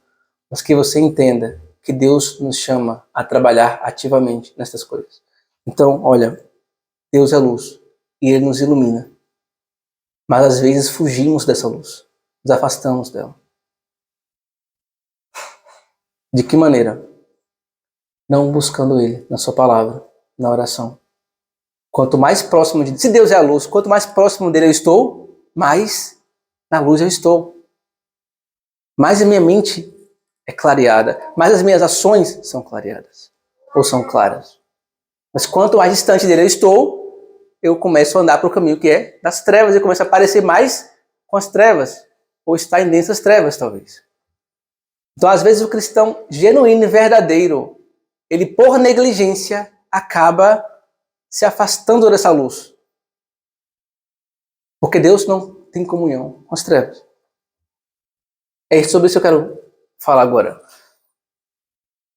Mas que você entenda que Deus nos chama a trabalhar ativamente nessas coisas. Então, olha, Deus é luz e Ele nos ilumina. Mas às vezes fugimos dessa luz, nos afastamos dela. De que maneira? Não buscando Ele na sua palavra, na oração. Quanto mais próximo de Deus, se Deus é a luz, quanto mais próximo dele eu estou, mais na luz eu estou. Mais a minha mente é clareada, mais as minhas ações são clareadas, ou são claras. Mas quanto mais distante dele eu estou, eu começo a andar para o caminho que é das trevas, eu começo a parecer mais com as trevas, ou estar em densas trevas, talvez. Então, às vezes, o cristão genuíno e verdadeiro, ele, por negligência, acaba se afastando dessa luz. Porque Deus não tem comunhão com as trevas. É sobre isso que eu quero falar agora.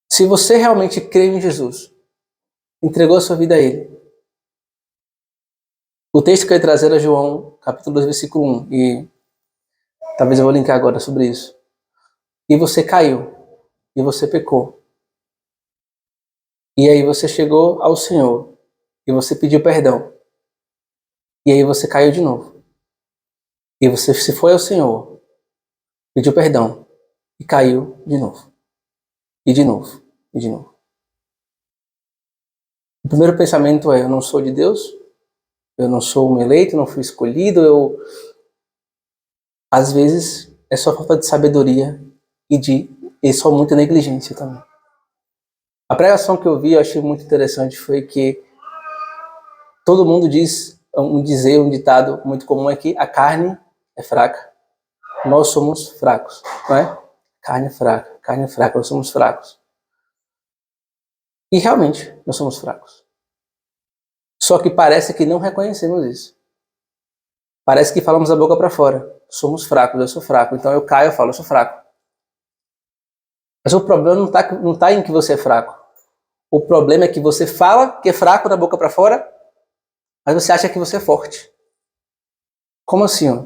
Se você realmente crê em Jesus, entregou a sua vida a Ele. O texto que eu ia trazer era João, capítulo 2, versículo 1. E talvez eu vou linkar agora sobre isso. E você caiu. E você pecou. E aí você chegou ao Senhor. E você pediu perdão. E aí você caiu de novo. E você se foi ao Senhor. Pediu perdão. E caiu de novo. E de novo. E de novo. O primeiro pensamento é: eu não sou de Deus. Eu não sou um eleito, não fui escolhido. Às vezes é só falta de sabedoria e só muita negligência também. A pregação que eu vi, eu achei muito interessante, foi que todo mundo diz, um ditado muito comum é que a carne é fraca. Nós somos fracos, não é? Carne é fraca, nós somos fracos. E realmente, nós somos fracos. Só que parece que não reconhecemos isso. Parece que falamos a boca para fora. Somos fracos, eu sou fraco. Então eu caio e falo, eu sou fraco. Mas o problema não tá em que você é fraco. O problema é que você fala que é fraco da boca para fora, mas você acha que você é forte. Como assim? Ó?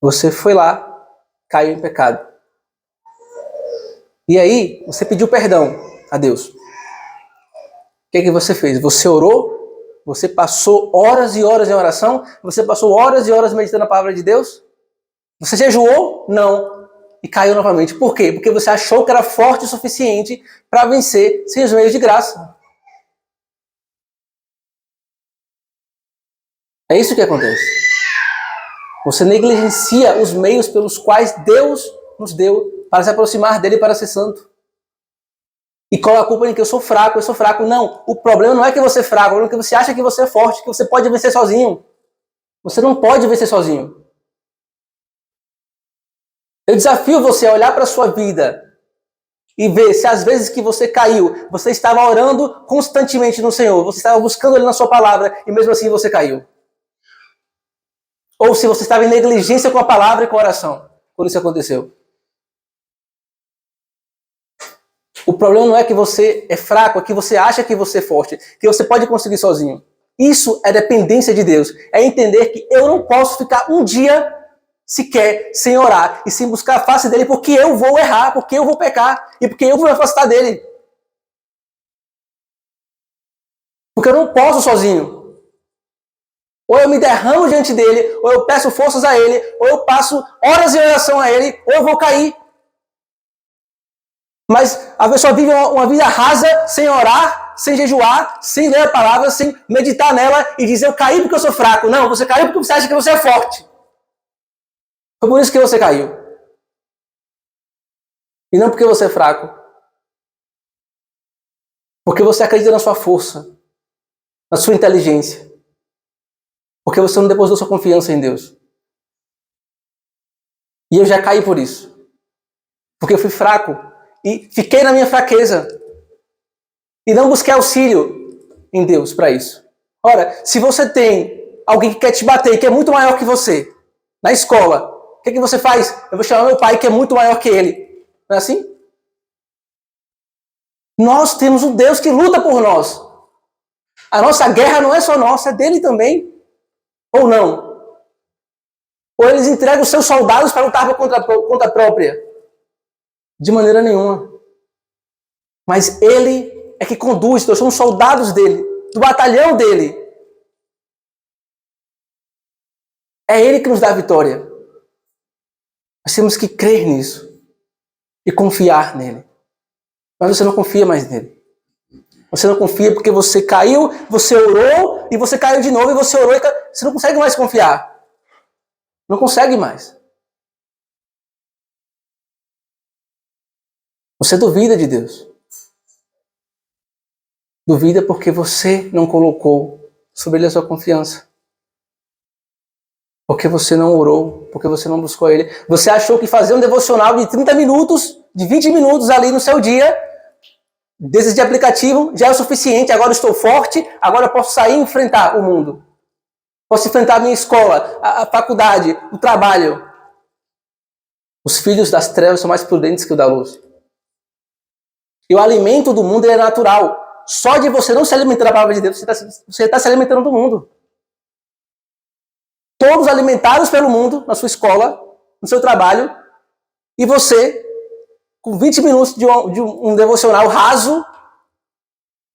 Você foi lá, caiu em pecado. E aí, você pediu perdão a Deus. O que você fez? Você orou? Você passou horas e horas em oração? Você passou horas e horas meditando a palavra de Deus? Você jejuou? Não. E caiu novamente. Por quê? Porque você achou que era forte o suficiente para vencer sem os meios de graça. É isso que acontece. Você negligencia os meios pelos quais Deus nos deu para se aproximar dele e para ser santo. E coloca a culpa em que eu sou fraco. Não, o problema não é que você é fraco, o problema é que você acha que você é forte, que você pode vencer sozinho. Você não pode vencer sozinho. Eu desafio você a olhar para a sua vida e ver se às vezes que você caiu, você estava orando constantemente no Senhor, você estava buscando Ele na sua palavra e mesmo assim você caiu. Ou se você estava em negligência com a palavra e com a oração, quando isso aconteceu. O problema não é que você é fraco, é que você acha que você é forte, que você pode conseguir sozinho. Isso é dependência de Deus. É entender que eu não posso ficar um dia sequer sem orar e sem buscar a face dele, porque eu vou errar, porque eu vou pecar e porque eu vou me afastar dele. Porque eu não posso sozinho. Ou eu me derramo diante dele, ou eu peço forças a ele, ou eu passo horas em oração a ele, ou eu vou cair. Mas a pessoa vive uma vida rasa, sem orar, sem jejuar, sem ler a palavra, sem meditar nela e dizer eu caí porque eu sou fraco. Não, você caiu porque você acha que você é forte. Foi por isso que você caiu. E não porque você é fraco. Porque você acredita na sua força, na sua inteligência. Porque você não depositou sua confiança em Deus. E eu já caí por isso. Porque eu fui fraco. E fiquei na minha fraqueza. E não busquei auxílio em Deus para isso. Ora, se você tem alguém que quer te bater, que é muito maior que você, na escola, o que você faz? Eu vou chamar meu pai, que é muito maior que ele. Não é assim? Nós temos um Deus que luta por nós. A nossa guerra não é só nossa, é dele também. Ou não? Ou eles entregam os seus soldados para lutar por conta própria? De maneira nenhuma. Mas ele é que conduz, nós somos soldados dele, do batalhão dele. É ele que nos dá a vitória. Nós temos que crer nisso e confiar nele. Mas você não confia mais nele. Você não confia porque você caiu, você orou e você caiu de novo e você orou e você não consegue mais confiar. Não consegue mais. Você duvida de Deus. Duvida porque você não colocou sobre ele a sua confiança. Porque você não orou, porque você não buscou ele. Você achou que fazer um devocional de 30 minutos, de 20 minutos ali no seu dia, desde de aplicativo, já é o suficiente. Agora eu estou forte, agora eu posso sair e enfrentar o mundo. Posso enfrentar a minha escola, a faculdade, o trabalho. Os filhos das trevas são mais prudentes que o da luz. E o alimento do mundo é natural. Só de você não se alimentar da palavra de Deus, você está se alimentando do mundo. Todos alimentados pelo mundo, na sua escola, no seu trabalho, e você, com 20 minutos de um devocional raso,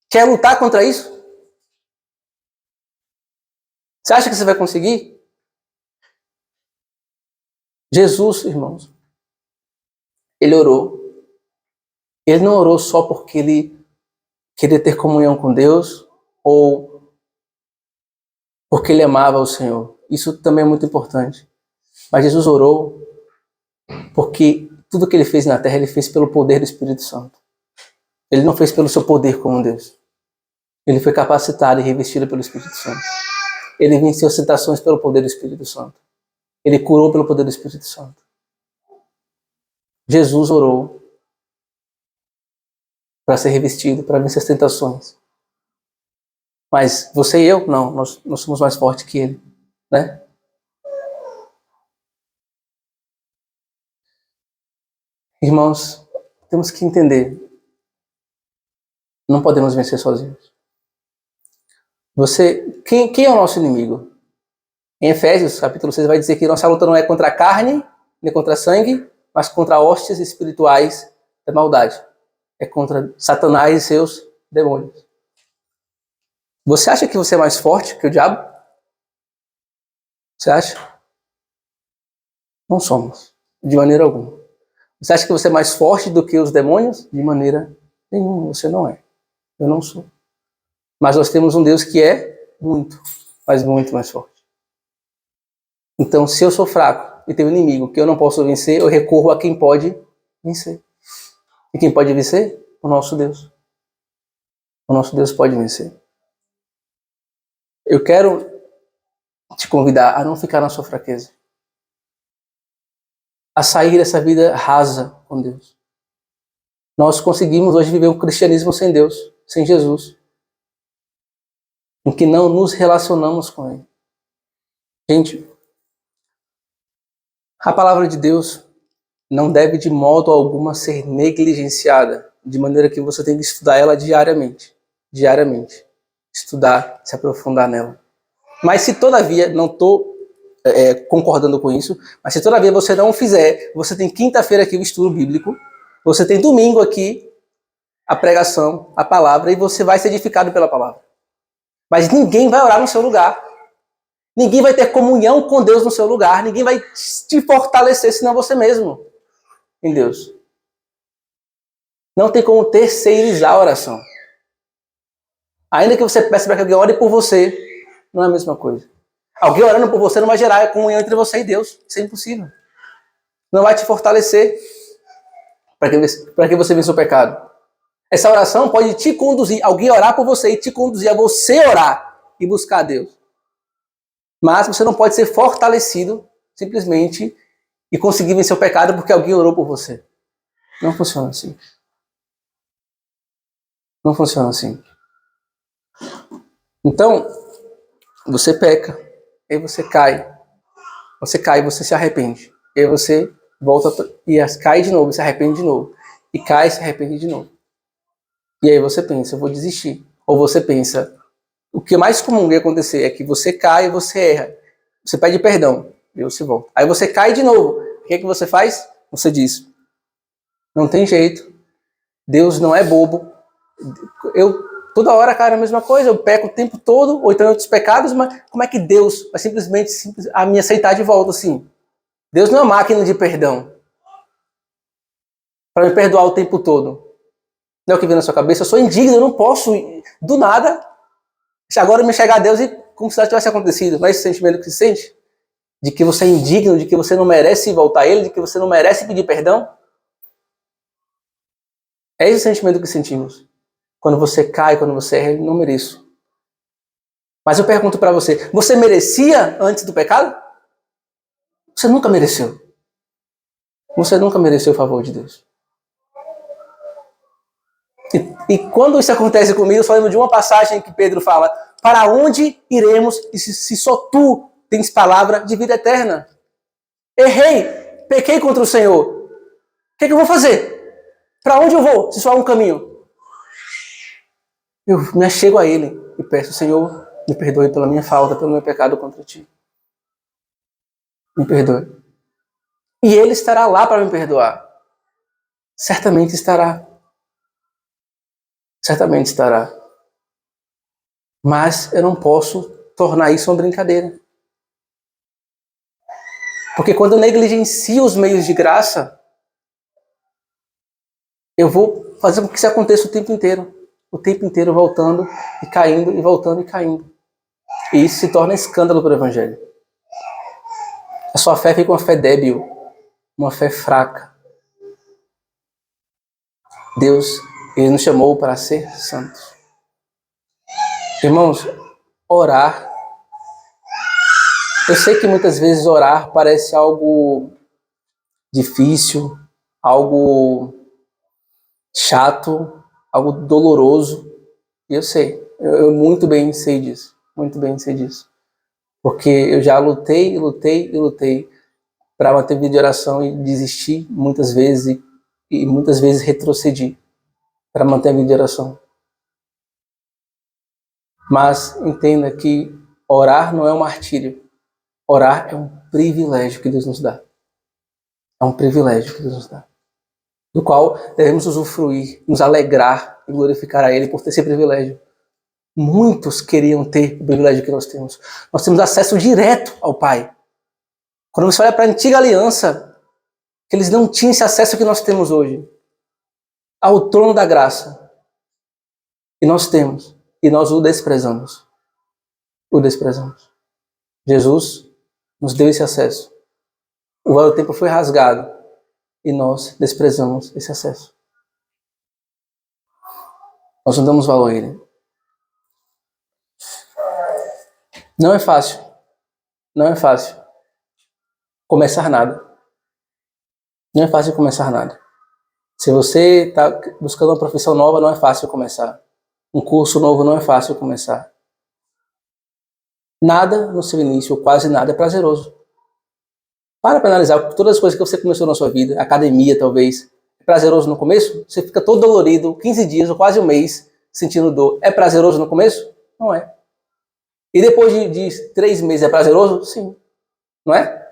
quer lutar contra isso? Você acha que você vai conseguir? Jesus, irmãos, ele orou. Ele não orou só porque ele queria ter comunhão com Deus ou porque ele amava o Senhor. Isso também é muito importante. Mas Jesus orou porque tudo que ele fez na terra, ele fez pelo poder do Espírito Santo. Ele não fez pelo seu poder como Deus. Ele foi capacitado e revestido pelo Espírito Santo. Ele venceu as tentações pelo poder do Espírito Santo. Ele curou pelo poder do Espírito Santo. Jesus orou para ser revestido, para vencer as tentações. Mas você e eu, não, nós somos mais fortes que ele, né? Irmãos, temos que entender, não podemos vencer sozinhos. Quem é o nosso inimigo? Em Efésios, capítulo 6, vai dizer que nossa luta não é contra a carne, nem contra sangue, mas contra hostes espirituais da maldade. É contra Satanás e seus demônios. Você acha que você é mais forte que o diabo? Você acha? Não somos, de maneira alguma. Você acha que você é mais forte do que os demônios? De maneira nenhuma, você não é. Eu não sou. Mas nós temos um Deus que é muito, mas muito mais forte. Então, se eu sou fraco e tenho um inimigo que eu não posso vencer, eu recorro a quem pode vencer. E quem pode vencer? O nosso Deus. O nosso Deus pode vencer. Eu quero te convidar a não ficar na sua fraqueza. A sair dessa vida rasa com Deus. Nós conseguimos hoje viver um cristianismo sem Deus, sem Jesus. Em que não nos relacionamos com Ele. Gente, A palavra de Deus não deve de modo algum ser negligenciada, de maneira que você tem que estudar ela diariamente. Diariamente. Estudar, se aprofundar nela. Mas se todavia, não estou concordando com isso, mas se todavia você não fizer, você tem quinta-feira aqui o estudo bíblico, você tem domingo aqui a pregação, a palavra, e você vai ser edificado pela palavra. Mas ninguém vai orar no seu lugar. Ninguém vai ter comunhão com Deus no seu lugar. Ninguém vai te fortalecer senão você mesmo em Deus. Não tem como terceirizar a oração. Ainda que você peça para que alguém ore por você, não é a mesma coisa. Alguém orando por você não vai gerar comunhão entre você e Deus. Isso é impossível. Não vai te fortalecer para que você vença o pecado. Essa oração pode te conduzir, alguém orar por você e te conduzir a você orar e buscar a Deus. Mas você não pode ser fortalecido simplesmente e conseguir vencer o pecado porque alguém orou por você. Não funciona assim. Não funciona assim. Então, você peca, aí você cai. Você cai, você se arrepende. Aí você volta e cai de novo, se arrepende de novo. E cai e se arrepende de novo. E aí você pensa, eu vou desistir. Ou você pensa, o que é mais comum de acontecer é que você cai e você erra. Você pede perdão e você volta. Aí você cai de novo. O que é que você faz? Você diz, não tem jeito. Deus não é bobo. Eu toda hora caio na mesma coisa. Eu peco o tempo todo, ou então outros pecados, mas como é que Deus vai simplesmente me aceitar de volta assim? Deus não é uma máquina de perdão para me perdoar o tempo todo. Não é o que vem na sua cabeça? Eu sou indigno, eu não posso, do nada, agora me chegar a Deus e como se nada tivesse acontecido. Não é esse sentimento que se sente? De que você é indigno, de que você não merece voltar a Ele, de que você não merece pedir perdão? É esse sentimento que sentimos. Quando você cai, quando você erra, não mereço. Mas eu pergunto para você, você merecia antes do pecado? Você nunca mereceu. Você nunca mereceu o favor de Deus. E quando isso acontece comigo, eu só lembro de uma passagem que Pedro fala, para onde iremos se só tu tens palavra de vida eterna? Errei, pequei contra o Senhor. O que eu vou fazer? Para onde eu vou se só há um caminho? Eu me achego a Ele e peço, Senhor, me perdoe pela minha falta, pelo meu pecado contra Ti. Me perdoe. E Ele estará lá para me perdoar. Certamente estará. Certamente estará. Mas eu não posso tornar isso uma brincadeira. Porque quando eu negligencio os meios de graça, eu vou fazer com que isso aconteça o tempo inteiro. O tempo inteiro voltando e caindo, e voltando e caindo. E isso se torna escândalo para o Evangelho. A sua fé fica uma fé débil, uma fé fraca. Deus, Ele nos chamou para ser santos. Irmãos, orar. Eu sei que muitas vezes orar parece algo difícil, algo chato, algo doloroso. E eu sei, eu muito bem sei disso. Muito bem sei disso. Porque eu já lutei para manter vida de oração e desisti muitas vezes e muitas vezes retrocedi para manter a vida de oração. Mas entenda que orar não é um martírio. Orar é um privilégio que Deus nos dá. É um privilégio que Deus nos dá. Do qual devemos usufruir, nos alegrar e glorificar a Ele por ter esse privilégio. Muitos queriam ter o privilégio que nós temos. Nós temos acesso direto ao Pai. Quando você olha para a antiga aliança, que eles não tinham esse acesso que nós temos hoje. Ao trono da graça. E nós temos. E nós o desprezamos. O desprezamos. Jesus nos deu esse acesso. O véu do templo foi rasgado. E nós desprezamos esse acesso. Nós não damos valor a ele. Não é fácil. Não é fácil começar nada. Não é fácil começar nada. Se você está buscando uma profissão nova, não é fácil começar. Um curso novo não é fácil começar. Nada no seu início, ou quase nada, é prazeroso. Para analisar todas as coisas que você começou na sua vida, academia talvez. É prazeroso no começo? Você fica todo dolorido, 15 dias ou quase um mês sentindo dor. É prazeroso no começo? Não é. E depois de 3 meses é prazeroso? Sim. Não é?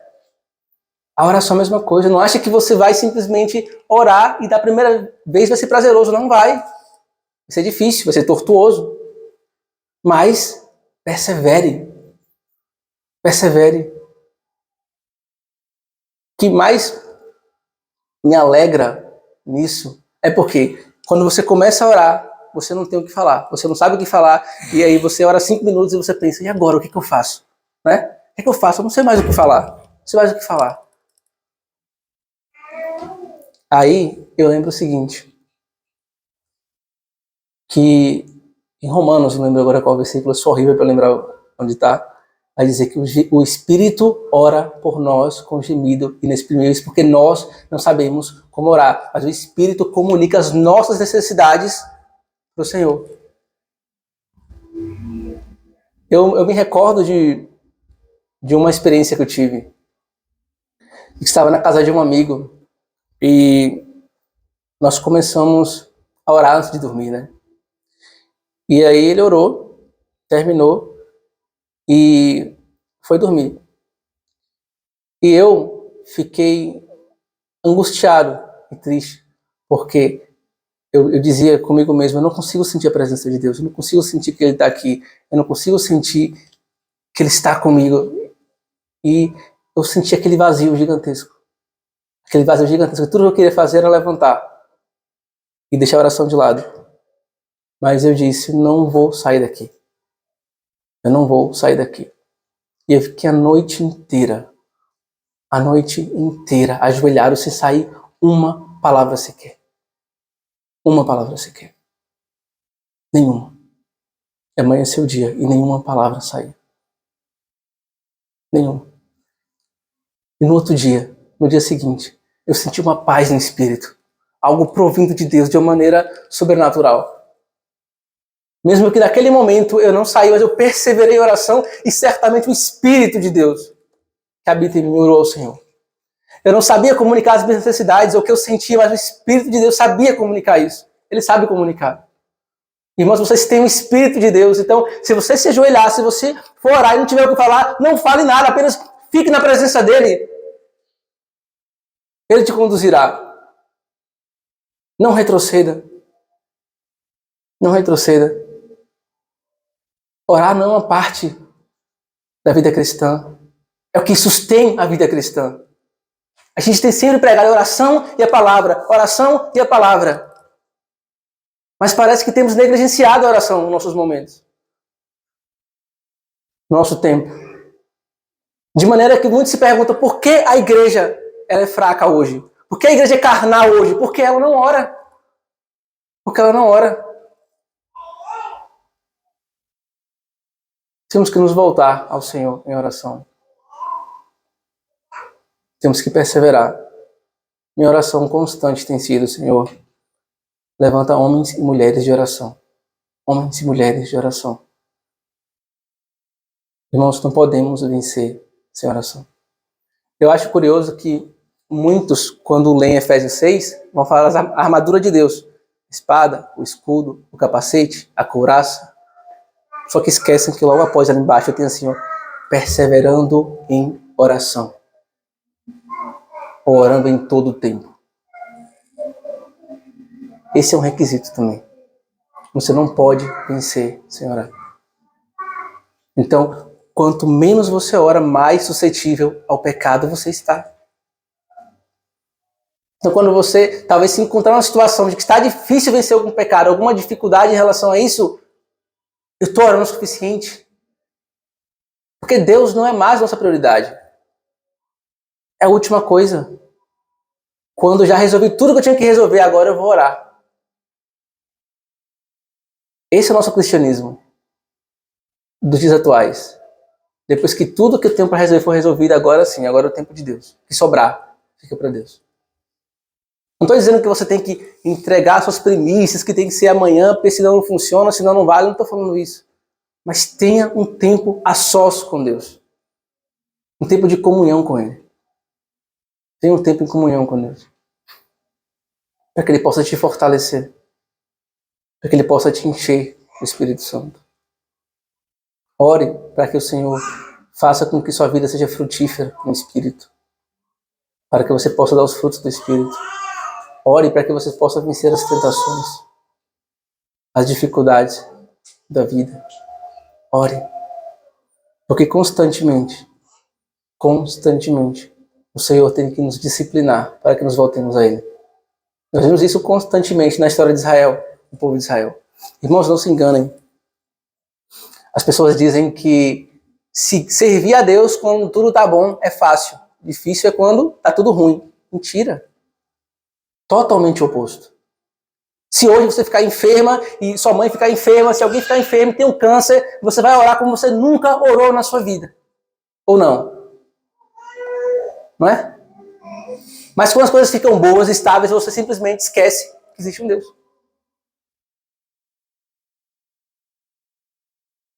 A oração é a mesma coisa. Não acha que você vai simplesmente orar e da primeira vez vai ser prazeroso. Não vai. Vai ser difícil, vai ser tortuoso. Mas persevere. Persevere. O que mais me alegra nisso é porque quando você começa a orar, você não tem o que falar. Você não sabe o que falar. E aí você ora 5 minutos e você pensa, e agora, o que eu faço? Né? O que eu faço? Eu não sei mais o que falar. Não sei mais o que falar. Aí eu lembro o seguinte, que em Romanos, não lembro agora qual versículo, eu sou horrível para lembrar onde está, vai dizer que o Espírito ora por nós com gemido inexprimíveis, porque nós não sabemos como orar, mas o Espírito comunica as nossas necessidades para o Senhor. Eu me recordo de uma experiência que eu tive. Eu estava na casa de um amigo e nós começamos a orar antes de dormir, né? E aí ele orou, terminou e foi dormir. E eu fiquei angustiado e triste, porque eu dizia comigo mesmo, eu não consigo sentir a presença de Deus, eu não consigo sentir que Ele está aqui, eu não consigo sentir que Ele está comigo. E eu senti aquele vazio gigantesco. Aquele vazio gigantesco. Tudo que eu queria fazer era levantar e deixar a oração de lado. Mas eu disse, não vou sair daqui. Eu não vou sair daqui. E eu fiquei a noite inteira, ajoelhado, sem sair uma palavra sequer. Uma palavra sequer. Nenhuma. E amanheceu o dia e nenhuma palavra saiu. Nenhuma. E no outro dia, no dia seguinte, eu senti uma paz no espírito. Algo provindo de Deus de uma maneira sobrenatural. Mesmo que naquele momento eu não saí, mas eu perseverei em oração e certamente o Espírito de Deus que habita em mim orou ao Senhor. Eu não sabia comunicar as minhas necessidades, ou o que eu sentia, mas o Espírito de Deus sabia comunicar isso. Ele sabe comunicar. Irmãos, vocês têm o Espírito de Deus, então se você se ajoelhar, se você for orar e não tiver o que falar, não fale nada, apenas fique na presença dele. Ele te conduzirá. Não retroceda. Não retroceda. Orar não é uma parte da vida cristã. É o que sustém a vida cristã. A gente tem sempre pregado a oração e a palavra. Oração e a palavra. Mas parece que temos negligenciado a oração nos nossos momentos. No nosso tempo. De maneira que muitos se perguntam por que a igreja ela é fraca hoje? Por que a igreja é carnal hoje? Porque ela não ora. Porque ela não ora. Temos que nos voltar ao Senhor em oração. Temos que perseverar. Minha oração constante tem sido, Senhor, levanta homens e mulheres de oração. Homens e mulheres de oração. Irmãos, não podemos vencer sem oração. Eu acho curioso que muitos, quando leem Efésios 6, vão falar da armadura de Deus. Espada, o escudo, o capacete, a couraça. Só que esquecem que logo após ali embaixo tem assim, ó, perseverando em oração. Orando em todo o tempo. Esse é um requisito também. Você não pode vencer sem orar. Então, quanto menos você ora, mais suscetível ao pecado você está. Então, quando você talvez se encontrar numa situação de que está difícil vencer algum pecado, alguma dificuldade em relação a isso, eu estou orando o suficiente. Porque Deus não é mais nossa prioridade. É a última coisa. Quando eu já resolvi tudo que eu tinha que resolver, agora eu vou orar. Esse é o nosso cristianismo dos dias atuais. Depois que tudo que eu tenho para resolver for resolvido, agora sim, agora é o tempo de Deus. O que sobrar, fica para Deus. Não estou dizendo que você tem que entregar suas primícias, que tem que ser amanhã, porque senão não funciona, senão não vale, não estou falando isso. Mas tenha um tempo a sós com Deus. Um tempo de comunhão com Ele. Tenha um tempo em comunhão com Deus. Para que Ele possa te fortalecer. Para que Ele possa te encher do Espírito Santo. Ore para que o Senhor faça com que sua vida seja frutífera no Espírito. Para que você possa dar os frutos do Espírito. Ore para que você possa vencer as tentações, as dificuldades da vida. Ore. Porque constantemente, o Senhor tem que nos disciplinar para que nos voltemos a Ele. Nós vemos isso constantemente na história de Israel, do povo de Israel. Irmãos, não se enganem. As pessoas dizem que se servir a Deus quando tudo está bom é fácil. Difícil é quando está tudo ruim. Mentira. Totalmente oposto. Se hoje você ficar enferma e sua mãe ficar enferma, se alguém ficar enfermo e tem um câncer, você vai orar como você nunca orou na sua vida. Ou não? Não é? Mas quando as coisas ficam boas, estáveis, você simplesmente esquece que existe um Deus.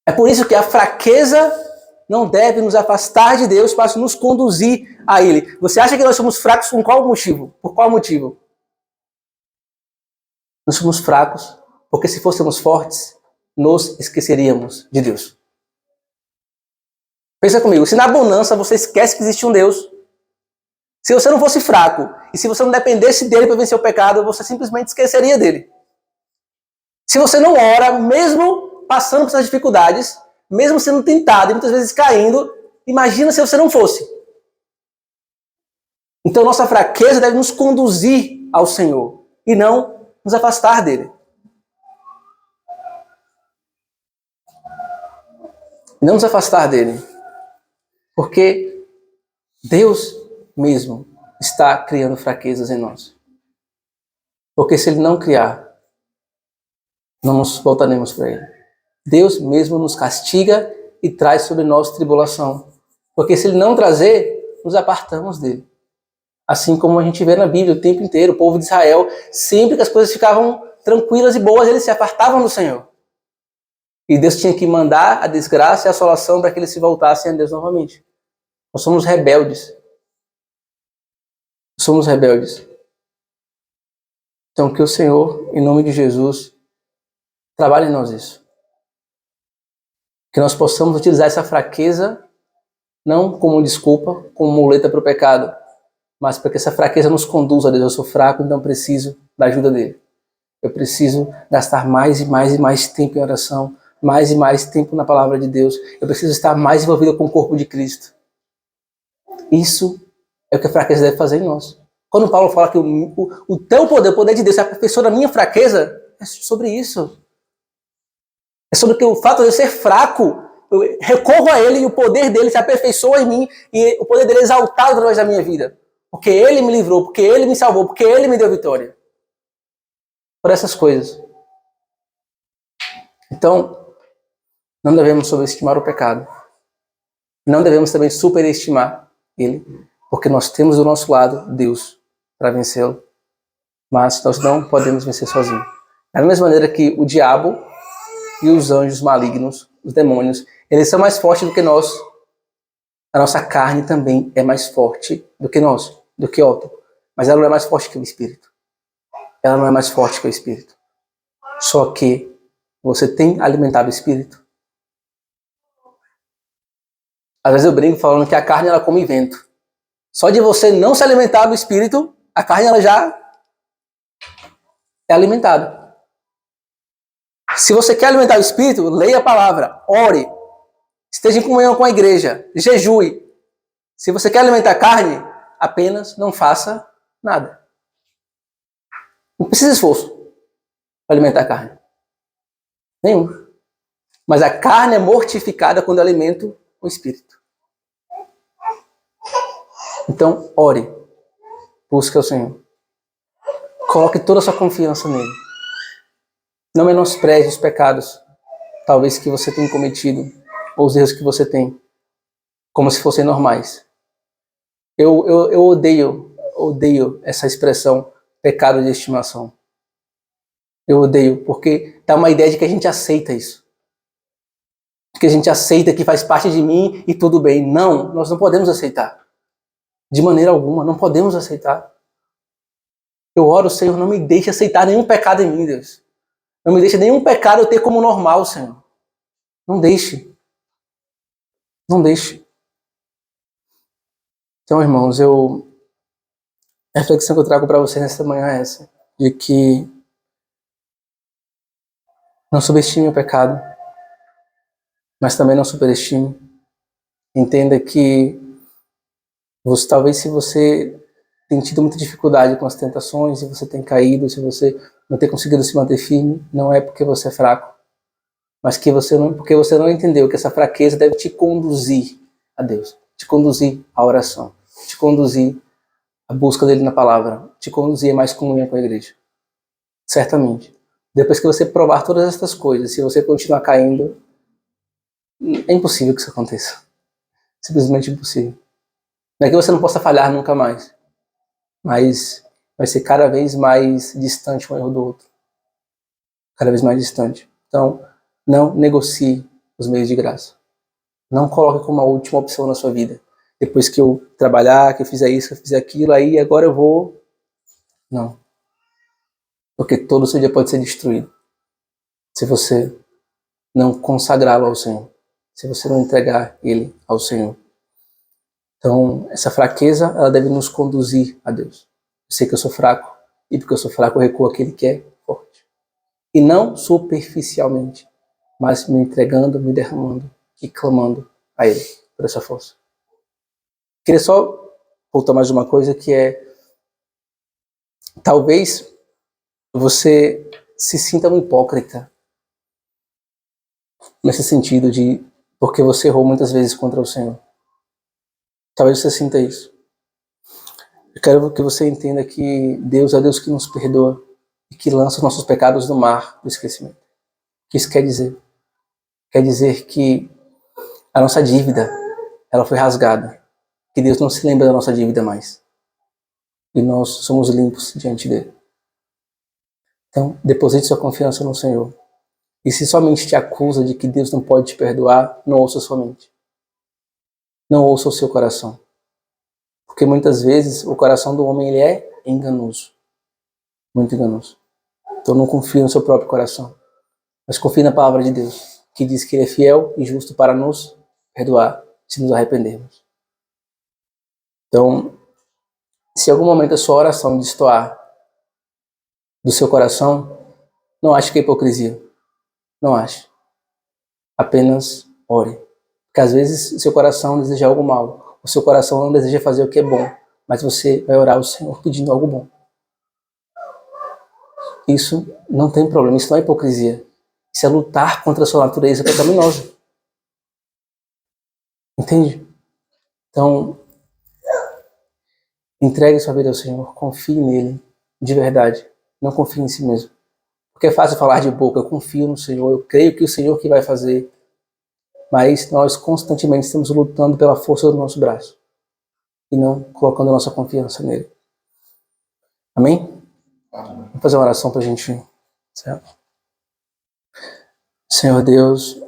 É por isso que a fraqueza não deve nos afastar de Deus para nos conduzir a Ele. Você acha que nós somos fracos com qual motivo? Por qual motivo? Nós somos fracos porque se fôssemos fortes, nos esqueceríamos de Deus. Pensa comigo, se na bonança você esquece que existe um Deus, se você não fosse fraco e se você não dependesse dele para vencer o pecado, você simplesmente esqueceria dele. Se você não ora, mesmo passando por essas dificuldades, mesmo sendo tentado e muitas vezes caindo, imagina se você não fosse. Então nossa fraqueza deve nos conduzir ao Senhor e não nos afastar dele. Não nos afastar dele. Porque Deus mesmo está criando fraquezas em nós. Porque se Ele não criar, não nos voltaremos para Ele. Deus mesmo nos castiga e traz sobre nós tribulação. Porque se Ele não trazer, nos apartamos dele. Assim como a gente vê na Bíblia o tempo inteiro, o povo de Israel, sempre que as coisas ficavam tranquilas e boas, eles se apartavam do Senhor. E Deus tinha que mandar a desgraça e a assolação para que eles se voltassem a Deus novamente. Nós somos rebeldes. Somos rebeldes. Então que o Senhor, em nome de Jesus, trabalhe em nós isso. Que nós possamos utilizar essa fraqueza não como desculpa, como muleta para o pecado, mas para que essa fraqueza nos conduza a Deus. Eu sou fraco, então preciso da ajuda dele. Eu preciso gastar mais e mais e mais tempo em oração, mais e mais tempo na palavra de Deus. Eu preciso estar mais envolvido com o corpo de Cristo. Isso é o que a fraqueza deve fazer em nós. Quando Paulo fala que o teu poder, o poder de Deus, é aperfeiçoar a minha fraqueza, é sobre isso. É sobre que o fato de eu ser fraco, eu recorro a Ele e o poder dele se aperfeiçoa em mim e o poder dele é exaltado através da minha vida. Porque Ele me livrou, porque Ele me salvou, porque Ele me deu vitória. Por essas coisas. Então, não devemos subestimar o pecado. Não devemos também superestimar ele, porque nós temos do nosso lado Deus para vencê-lo. Mas nós não podemos vencer sozinhos. Da mesma maneira que o diabo e os anjos malignos, os demônios, eles são mais fortes do que nós. A nossa carne também é mais forte do que nós, do que outra. Mas ela não é mais forte que o Espírito. Ela não é mais forte que o Espírito. Só que você tem alimentado o Espírito. Às vezes eu brinco falando que a carne ela come vento. Só de você não se alimentar do Espírito, a carne ela já é alimentada. Se você quer alimentar o Espírito, leia a palavra, ore, esteja em comunhão com a igreja, jejue. Se você quer alimentar a carne, apenas não faça nada. Não precisa de esforço para alimentar a carne. Nenhum. Mas a carne é mortificada quando eu alimento o Espírito. Então, ore. Busque o Senhor. Coloque toda a sua confiança nele. Não menospreze os pecados, talvez que você tenha cometido, ou os erros que você tem, como se fossem normais. Eu odeio essa expressão, pecado de estimação. Eu odeio, porque dá uma ideia de que a gente aceita isso. Que a gente aceita que faz parte de mim e tudo bem. Não, nós não podemos aceitar. De maneira alguma, não podemos aceitar. Eu oro, Senhor, não me deixe aceitar nenhum pecado em mim, Deus. Não me deixe nenhum pecado eu ter como normal, Senhor. Não deixe. Não deixe. Então, irmãos, a reflexão que eu trago para vocês nesta manhã é essa. De que não subestime o pecado, mas também não superestime. Entenda que talvez se você tem tido muita dificuldade com as tentações, se você tem caído, se você não tem conseguido se manter firme, não é porque você é fraco, mas porque você não entendeu que essa fraqueza deve te conduzir a Deus, te conduzir à oração, te conduzir à busca dele na palavra, te conduzir a mais comunhão com a igreja. Certamente. Depois que você provar todas essas coisas, se você continuar caindo, é impossível que isso aconteça. Simplesmente impossível. Não é que você não possa falhar nunca mais, mas vai ser cada vez mais distante um erro do outro. Cada vez mais distante. Então, não negocie os meios de graça. Não coloque como a última opção na sua vida. Depois que eu trabalhar, que eu fizer isso, que eu fizer aquilo, aí agora eu vou... Não. Porque todo o seu dia pode ser destruído se você não consagrá-lo ao Senhor. Se você não entregar ele ao Senhor. Então, essa fraqueza, ela deve nos conduzir a Deus. Eu sei que eu sou fraco, e porque eu sou fraco, eu recuo àquele que é forte. E não superficialmente, mas me entregando, me derramando e clamando a Ele por essa força. Queria só voltar mais uma coisa, que é, talvez você se sinta um hipócrita, nesse sentido de, porque você errou muitas vezes contra o Senhor. Talvez você sinta isso. Eu quero que você entenda que Deus é Deus que nos perdoa e que lança os nossos pecados no mar do esquecimento. O que isso quer dizer? Quer dizer que a nossa dívida, ela foi rasgada. Que Deus não se lembra da nossa dívida mais. E nós somos limpos diante dele. Então, deposite sua confiança no Senhor. E se somente te acusa de que Deus não pode te perdoar, não ouça sua mente. Não ouça o seu coração. Porque muitas vezes o coração do homem ele é enganoso. Muito enganoso. Então não confie no seu próprio coração. Mas confie na palavra de Deus, que diz que ele é fiel e justo para nos perdoar, se nos arrependermos. Então, se em algum momento a sua oração destoar do seu coração, não ache que é hipocrisia. Não ache. Apenas ore. Porque às vezes seu coração deseja algo mal. O seu coração não deseja fazer o que é bom. Mas você vai orar ao Senhor pedindo algo bom. Isso não tem problema. Isso não é hipocrisia. Isso é lutar contra a sua natureza pecaminosa. Entende? Então, entregue sua vida ao Senhor. Confie nele. De verdade. Não confie em si mesmo. Porque é fácil falar de boca. Eu confio no Senhor. Eu creio que o Senhor que vai fazer. Mas nós constantemente estamos lutando pela força do nosso braço. E não colocando a nossa confiança nele. Amém? Vamos fazer uma oração para a gente. Certo? Senhor Deus,